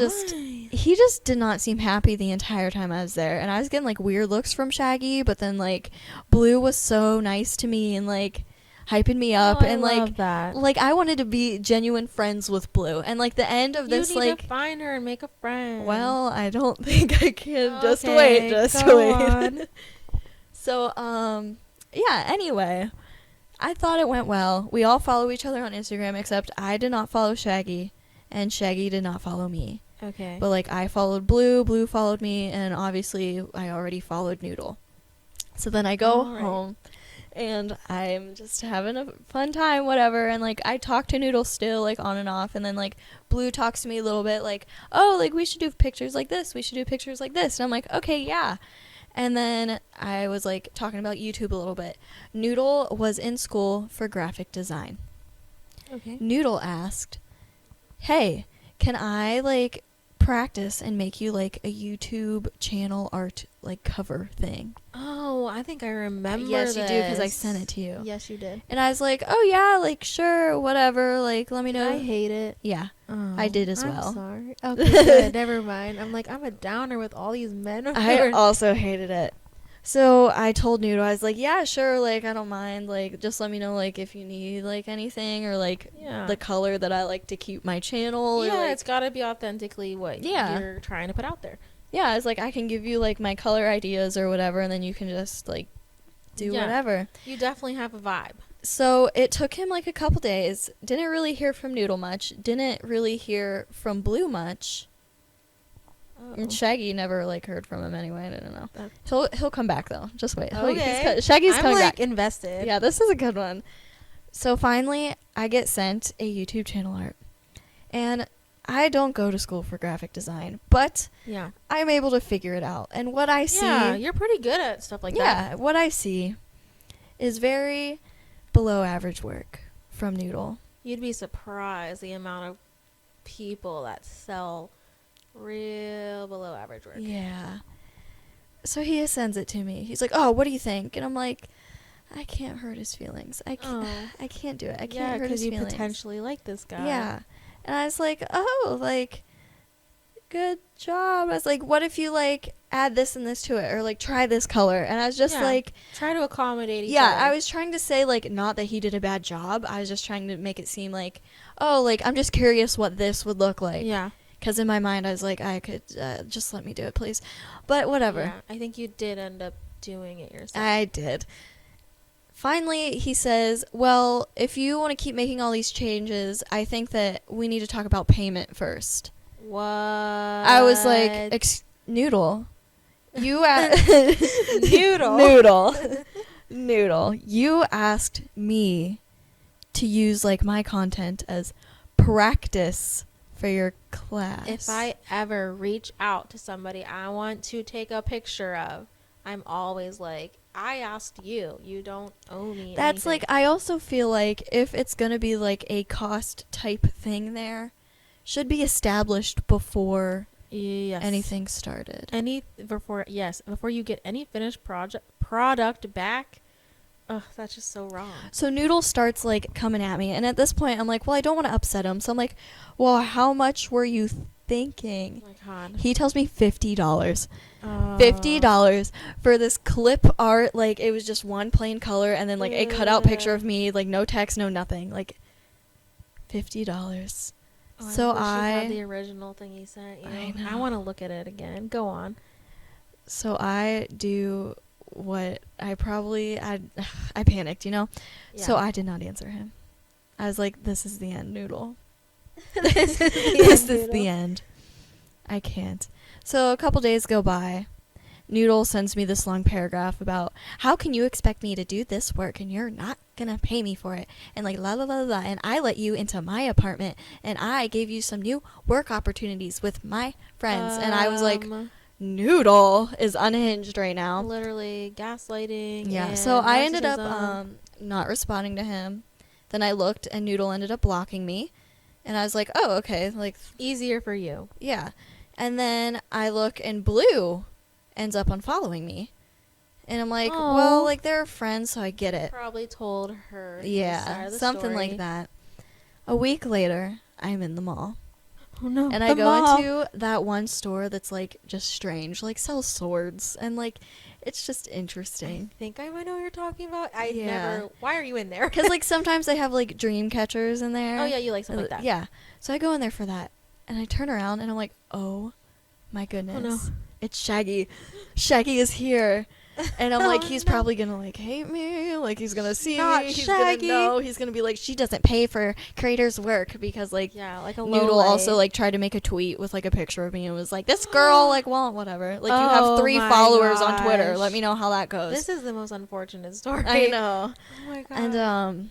he just did not seem happy the entire time I was there, and I was getting like weird looks from Shaggy, but then like Blue was so nice to me and like hyping me up, and like that. like I wanted to be genuine friends with Blue, and like the end of this you need like to find her and make a friend. well, I don't think I can. Okay, just wait go on. So yeah, anyway, I thought it went well. We all follow each other on Instagram, except I did not follow Shaggy, and Shaggy did not follow me. Okay. But like I followed Blue, Blue followed me, and obviously I already followed Noodle. So then I go home, and I'm just having a fun time, whatever. And like I talk to Noodle still like on and off, and then like Blue talks to me a little bit like, oh, like we should do pictures like this, we should do pictures like this. And I'm like, okay, yeah. And then I was like talking about YouTube a little bit. Noodle was in school for graphic design. Okay. Noodle asked, hey, can I like practice and make you like a YouTube channel art like cover thing? Oh, I think I remember. Yes, you do, because I sent it to you. Yes, you did. And I was like, oh yeah, like sure, whatever, like let me know. I hate it. Yeah, Oh, I did as I'm well. sorry. Okay, good. Never mind. I'm like, I'm a downer with all these men over I here. also hated it. So I told Noodle, I was like, yeah, sure, like I don't mind, like just let me know like if you need like anything, or like the color that I like to keep my channel. Yeah, or, like, it's got to be authentically what you're trying to put out there. Yeah, I was like, I can give you like my color ideas or whatever, and then you can just like do whatever. You definitely have a vibe. So it took him like a couple days. Didn't really hear from Noodle much. Didn't really hear from Blue much. And Shaggy never like heard from him anyway. I don't know. He'll come back though. Just wait. Okay. Shaggy's coming back. I'm like invested. Yeah, this is a good one. So finally, I get sent a YouTube channel art, and I don't go to school for graphic design, but I'm able to figure it out. And what I see, you're pretty good at stuff like that. Yeah, what I see is very below average work from Noodle. You'd be surprised the amount of people that sell Real below average work. Yeah. So he sends it to me. He's like, "Oh, what do you think?" And I'm like, "I can't hurt his feelings. Oh. I can't do it. I Yeah, can't hurt his because you feelings." potentially like this guy. Yeah. And I was like, "Oh, like, good job." I was like, "What if you like add this and this to it, or like try this color?" And I was just Yeah. like, Try to accommodate each yeah, other. I was trying to say like not that he did a bad job. I was just trying to make it seem like, oh, like I'm just curious what this would look like. Yeah. Because in my mind I was like, I could just let me do it, please. But whatever. Yeah, I think you did end up doing it yourself. I did. Finally, he says, "Well, if you want to keep making all these changes, I think that we need to talk about payment first." What? I was like, Noodle, you Noodle. Noodle, you asked me to use like my content as practice for your class. If I ever reach out to somebody I want to take a picture of, I'm always like, I asked you. You don't owe me That's anything. like, I also feel like if it's going to be like a cost type thing there, should be established before yes. anything started. Before you get any finished product back. Ugh, that's just so wrong. So Noodle starts like coming at me, and at this point I'm like, well, I don't want to upset him. So I'm like, well, how much were you thinking? Oh my God. He tells me $50. $50 for this clip art. Like, it was just one plain color and then like a cutout picture of me, like no text, no nothing. Like $50. Oh, So wish you had I the original thing he sent you. I know. I want to look at it again. Go on. So I do what I panicked, you know? Yeah. So I did not answer him. I was like, this is the end, Noodle. This is This is the end. I can't. So a couple days go by. Noodle sends me this long paragraph about how can you expect me to do this work and you're not gonna pay me for it, and like la la la la, and I let you into my apartment and I gave you some new work opportunities with my friends. And I was like, Noodle is unhinged right now. Literally gaslighting. Yeah. And So I ended up narcissism. not responding to him. Then I looked and Noodle ended up blocking me. And I was like, oh, okay. Like, Easier for you. yeah. And then I look and Blue ends up unfollowing me. And I'm like, Aw. well, like, they're friends, so I get it. Probably told her. his side Yeah, of the something story. like that. A week later, I'm in the mall. Oh no. And I go into that one store that's, like, just strange. Like, sells swords. And, like, it's just interesting. I think I might know what you're talking about. Yeah. Why are you in there? Because, like, sometimes they have, like, dream catchers in there. Oh yeah, you like something like that. Yeah. So I go in there for that. And I turn around and I'm like, oh my goodness. Oh no. It's Shaggy. Shaggy is here. And I'm like, Oh, he's no. probably going to like hate me. Like, he's going to see Not me. He's Shaggy. going to know. He's going to be like, she doesn't pay for creators' work. Because, like, Yeah, like a Noodle low also, light. like, tried to make a tweet with, like, a picture of me. And was like, this girl, like, well, whatever. Like, you Oh have 3 my followers on Twitter. gosh. Let me know how that goes. This is the most unfortunate story. I know. Oh my god. And,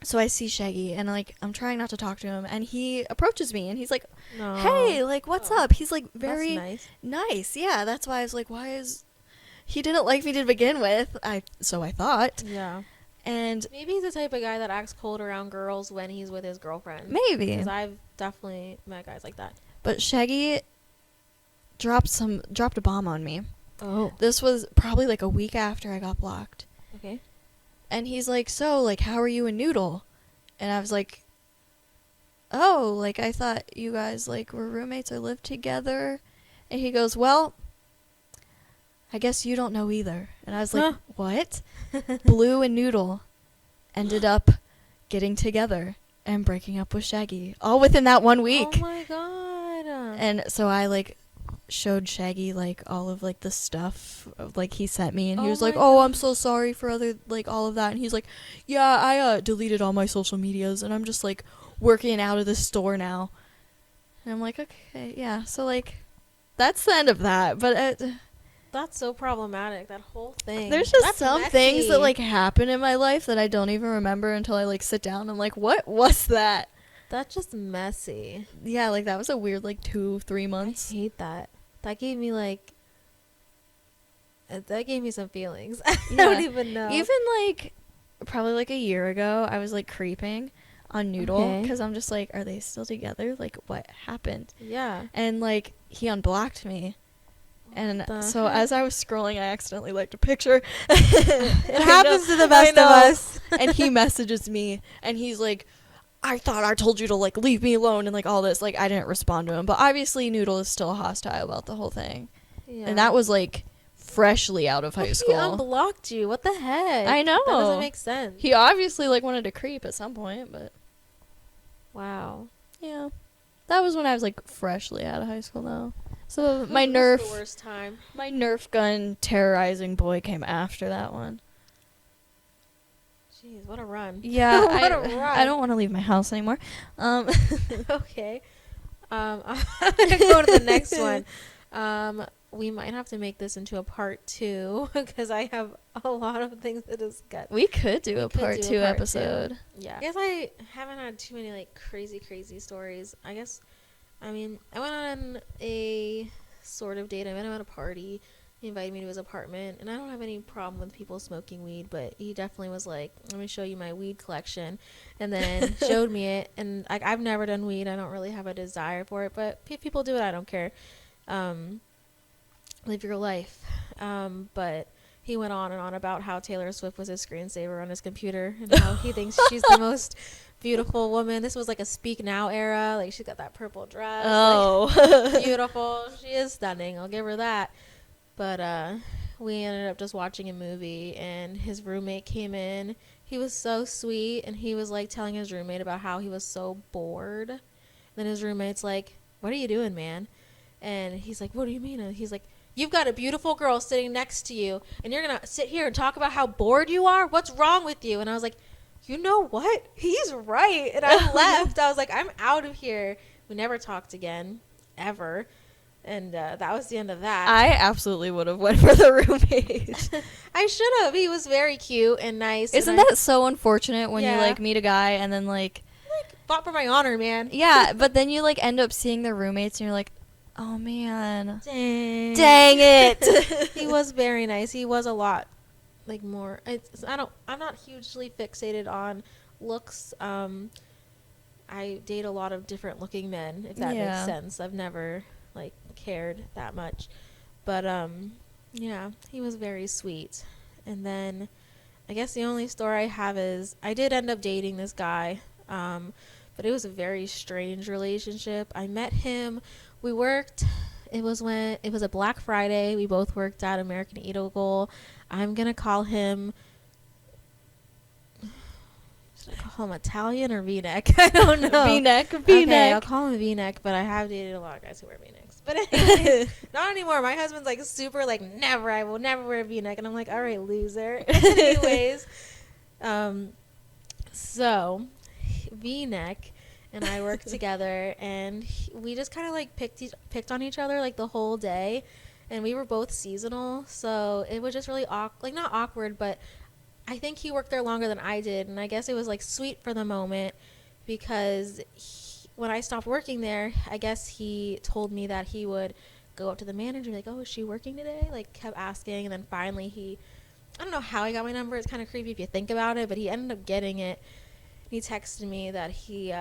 so I see Shaggy, and, like, I'm trying not to talk to him, and he approaches me, and he's like, no. hey, like, what's Oh. up? He's, like, That's very nice. nice. Yeah, that's why I was like, why is... He didn't like me to begin with, so I thought. Yeah. And Maybe he's the type of guy that acts cold around girls when he's with his girlfriend. maybe. Because I've definitely met guys like that. But Shaggy dropped a bomb on me. Oh. This was probably, like, a week after I got blocked. Okay. And he's like, so, like, how are you and Noodle? And I was like, oh, like, I thought you guys, like, were roommates or lived together. And he goes, well, I guess you don't know either. And I was like, Huh. what? Blue and Noodle ended up getting together and breaking up with Shaggy. All within that 1 week. Oh my god. And so I, like, showed Shaggy, like, all of, like, the stuff, like, he sent me. And he Oh was like, my oh, I'm God. so sorry for all of that. And he's like, yeah, I deleted all my social medias. And I'm just, like, working out of this store now. And I'm like, okay, yeah. So, like, that's the end of that. But That's so problematic, that whole thing. there's just That's some messy. things that, like, happen in my life that I don't even remember until I, like, sit down. I'm like, what was that? That's just messy. Yeah, like, that was a weird, like, 2-3 months. I hate that. That gave me, like... That gave me some feelings. I don't even know. Even, like, probably, like, a year ago, I was, like, creeping on Noodle. Okay. Because I'm just like, are they still together? Like, what happened? Yeah. And, like, he unblocked me. And The so heck? as I was scrolling, I accidentally liked a picture. It happens to the best of us. And he messages me, and he's like, I thought I told you to, like, leave me alone and, like, all this. Like, I didn't respond to him. But obviously Noodle is still hostile about the whole thing. Yeah. And that was, like, freshly out of high school. He unblocked you. What the heck? I know. That doesn't make sense. He obviously, like, wanted to creep at some point, but Wow. yeah. That was when I was, like, freshly out of high school, though. So my This is Nerf, the worst time. my Nerf gun terrorizing boy came after that one. Jeez, what a run. Yeah, What a I run. don't want to leave my house anymore. Okay. I'm gonna go to the next one. We might have to make this into a part 2 because I have a lot of things to discuss. We could do a could part do a 2 part episode. 2. Yeah. I guess I haven't had too many like crazy stories. I went on a sort of date. I met him at a party. He invited me to his apartment, and I don't have any problem with people smoking weed, but he definitely was like, let me show you my weed collection, and then showed me it. And like, I've never done weed. I don't really have a desire for it, but if people do it, I don't care. Live your life. But he went on and on about how Taylor Swift was his screensaver on his computer and how he thinks she's the most beautiful woman. This was like a Speak Now era. Like, she's got that purple dress. Oh. Like, beautiful. She is stunning. I'll give her that. But we ended up just watching a movie, and his roommate came in. He was so sweet, and he was like telling his roommate about how he was so bored. Then his roommate's like, what are you doing, man? And he's like, what do you mean? And he's like, you've got a beautiful girl sitting next to you, and you're going to sit here and talk about how bored you are? What's wrong with you? And I was like, you know what? He's right. And I left. I was like, I'm out of here. We never talked again, ever. And that was the end of that. I absolutely would have went for the roommate. I should have. He was very cute and nice. Isn't and that so unfortunate when you, Yeah. like, meet a guy and then, like... fought for my honor, man. Yeah, but then you, like, end up seeing their roommates and you're like, oh, man. Dang. Dang it. He was very nice. He was a lot, like, more. I'm not hugely fixated on looks. I date a lot of different looking men, if that Yeah. makes sense. I've never, like, cared that much. But, yeah, he was very sweet. And then I guess the only story I have is I did end up dating this guy, but it was a very strange relationship. I met him. We worked. It was a Black Friday. We both worked at American Eagle. I'm going to call him... Should I call him Italian or V-neck? I don't know. V-neck. Okay, I'll call him V-neck, but I have dated a lot of guys who wear V-necks. But anyway, not anymore. My husband's like super like, never, I will never wear a V-neck. And I'm like, all right, loser. Anyways, so V-neck and I worked together, and we just kind of like picked on each other like the whole day. And we were both seasonal, so it was just really not awkward, but I think he worked there longer than I did, and I guess it was like sweet for the moment because when I stopped working there, I guess he told me that he would go up to the manager like, oh, is she working today? Like, kept asking, and then finally I don't know how he got my number. It's kind of creepy if you think about it, but he ended up getting it. He texted me that he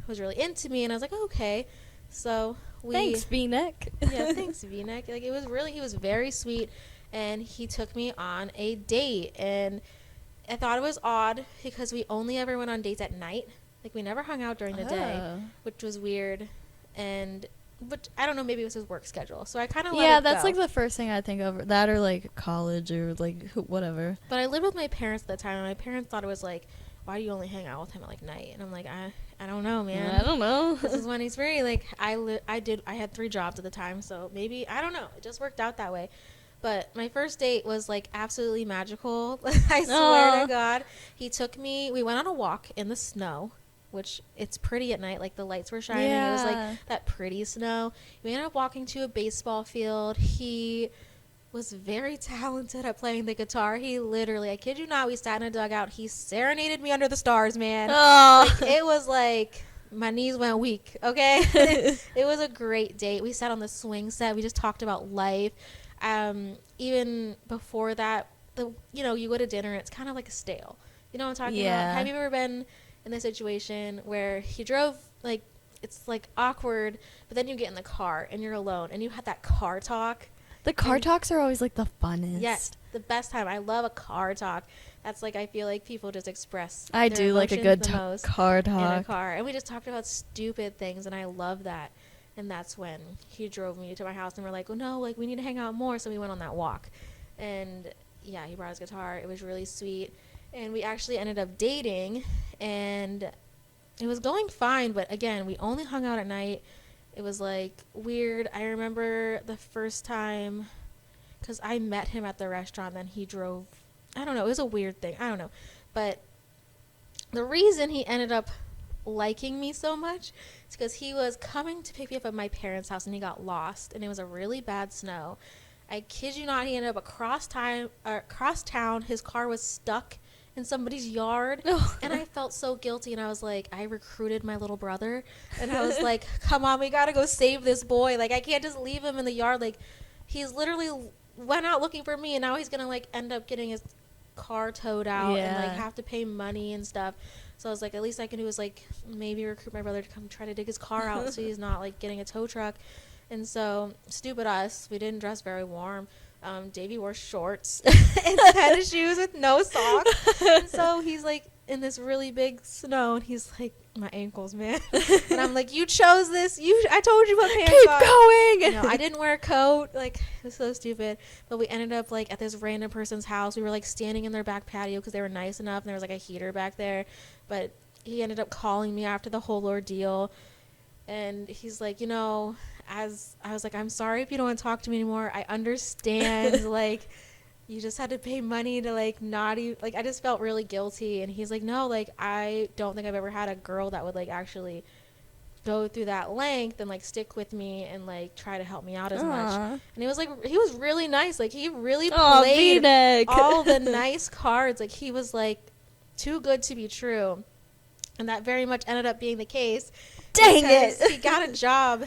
was really into me, and I was like, oh, okay. So Thanks, V-neck. Yeah, thanks, V-neck. Like, he was very sweet, and he took me on a date, and I thought it was odd because we only ever went on dates at night. Like, we never hung out during the day, which was weird. But I don't know, maybe it was his work schedule. So I kind of let it that's go. like the first thing I think of. That or like college or like whatever. But I lived with my parents at the time, and my parents thought it was like, why do you only hang out with him at like night? And I'm like, I don't know, man. I don't know. This is when he's very like, I had 3 jobs at the time, so maybe, I don't know. It just worked out that way. But my first date was like absolutely magical. I swear to God. He took me, we went on a walk in the snow, which it's pretty at night. Like, the lights were shining. Yeah. It was like that pretty snow. We ended up walking to a baseball field. He was very talented at playing the guitar. He literally, I kid you not, we sat in a dugout. He serenaded me under the stars, man. Oh. Like, it was like, my knees went weak, okay? It was a great date. We sat on the swing set. We just talked about life. Even before that, you go to dinner and it's kind of like a stale. You know what I'm talking about? Have you ever been in the situation where he drove, like, it's like awkward, but then you get in the car and you're alone and you had that car talk. The car talks are always like the funnest. Yes, the best time. I love a car talk. That's like, I feel like people just express I their do like a emotions good the most car in a talk. car. And we just talked about stupid things, and I love that. And that's when he drove me to my house, and we're like, oh no, like we need to hang out more. So we went on that walk. And yeah, he brought his guitar. It was really sweet. And we actually ended up dating, and it was going fine. But again, we only hung out at night. It was like weird. I remember the first time, because I met him at the restaurant, then he drove. I don't know. It was a weird thing. I don't know. But the reason he ended up liking me so much is because he was coming to pick me up at my parents' house, and he got lost, and it was a really bad snow. I kid you not, he ended up across town. His car was stuck in somebody's yard, and I felt so guilty, and I was like, I recruited my little brother, and I was like, come on, we gotta go save this boy. Like, I can't just leave him in the yard. Like, he's literally went out looking for me, and now he's gonna like end up getting his car towed out and like have to pay money and stuff. So I was like, at least I can do is like maybe recruit my brother to come try to dig his car out so he's not like getting a tow truck. And so stupid us, we didn't dress very warm. Davey wore shorts and tennis shoes with no socks. And so he's like in this really big snow, and he's like, my ankles, man. And I'm like, you chose this. I told you what pants Keep on. going. No, I didn't wear a coat. Like, it was so stupid. But we ended up like at this random person's house. We were like standing in their back patio because they were nice enough, and there was like a heater back there. But he ended up calling me after the whole ordeal, and he's like, you know, as I was like, I'm sorry if you don't want to talk to me anymore. I understand. Like, you just had to pay money to like not even, like, I just felt really guilty. And he's like, no, like, I don't think I've ever had a girl that would like actually go through that length and like stick with me and like try to help me out as much. And he was like, he was really nice. Like, he really played all the nice cards. Like, he was like too good to be true. And that very much ended up being the case. Dang it. He got a job.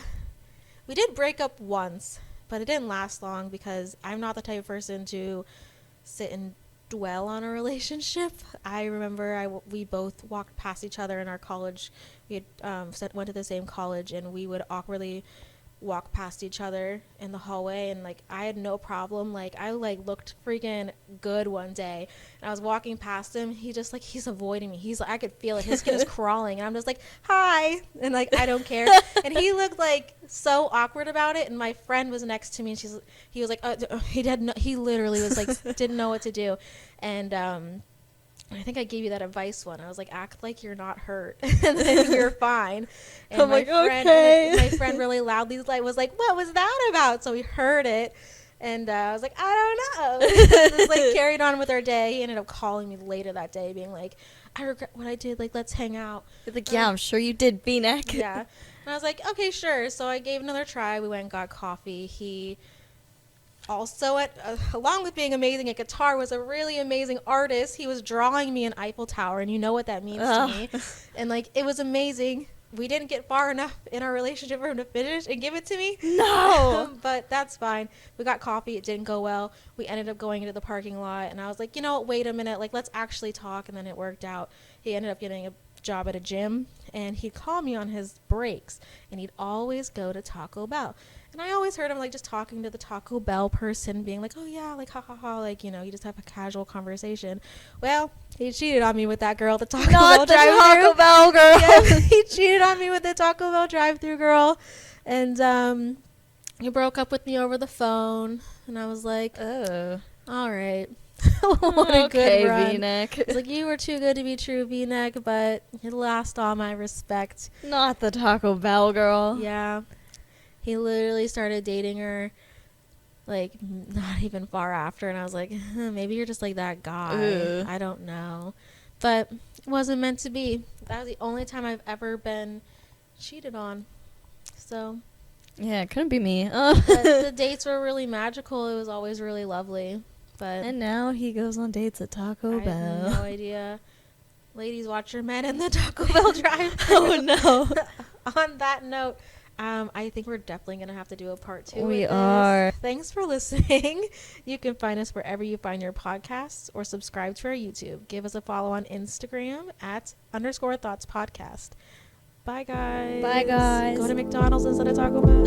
We did break up once, but it didn't last long because I'm not the type of person to sit and dwell on a relationship. I remember we both walked past each other in our college. We had went to the same college, and we would awkwardly walk past each other in the hallway, and like I had no problem. Like, I like looked freaking good one day, and I was walking past him. He's avoiding me. He's like, I could feel it. His skin is crawling, and I'm just like, hi, and like I don't care. And he looked like so awkward about it. And my friend was next to me, and he was like, he literally was like didn't know what to do. And I think I gave you that advice one. I was like, act like you're not hurt, and then you're fine. And I'm like, okay. My friend really loudly was like, what was that about? So we heard it, and I was like, I don't know. Just like carried on with our day. He ended up calling me later that day, being like, I regret what I did. Like, let's hang out. Like, yeah, I'm sure you did, V-neck. Yeah. And I was like, okay, sure. So I gave another try. We went and got coffee. He also, along with being amazing at guitar, was a really amazing artist. He was drawing me an Eiffel Tower, and you know what that means to me. And like, it was amazing. We didn't get far enough in our relationship for him to finish and give it to me. No. But that's fine. We got coffee. It didn't go well. We ended up going into the parking lot, and I was like, you know what, wait a minute. Like, let's actually talk. And then it worked out. He ended up getting a job at a gym, and he'd call me on his breaks, and he'd always go to Taco Bell. And I always heard him like just talking to the Taco Bell person, being like, oh yeah, like ha ha ha, like, you know, you just have a casual conversation. Well, he cheated on me with that girl, the Taco Bell drive-thru. Taco Bell girl. Yeah, he cheated on me with the Taco Bell drive-thru girl. And he broke up with me over the phone, and I was like, oh, all right. What a good run. V-neck. It's like, you were too good to be true, V-neck, but you lost all my respect. Not the Taco Bell girl. Yeah. He literally started dating her, like, not even far after. And I was like, maybe you're just like that guy. I don't know. But it wasn't meant to be. That was the only time I've ever been cheated on. So. Yeah, it couldn't be me. But the dates were really magical. It was always really lovely. But and now he goes on dates at Taco Bell. I have no idea. Ladies, watch your men in the Taco Bell drive-thru. Oh, no. On that note, I think we're definitely going to have to do a part 2. We are. Thanks for listening. You can find us wherever you find your podcasts, or subscribe to our YouTube. Give us a follow on Instagram @_thoughts podcast. Bye, guys. Bye, guys. Go to McDonald's instead of Taco Bell.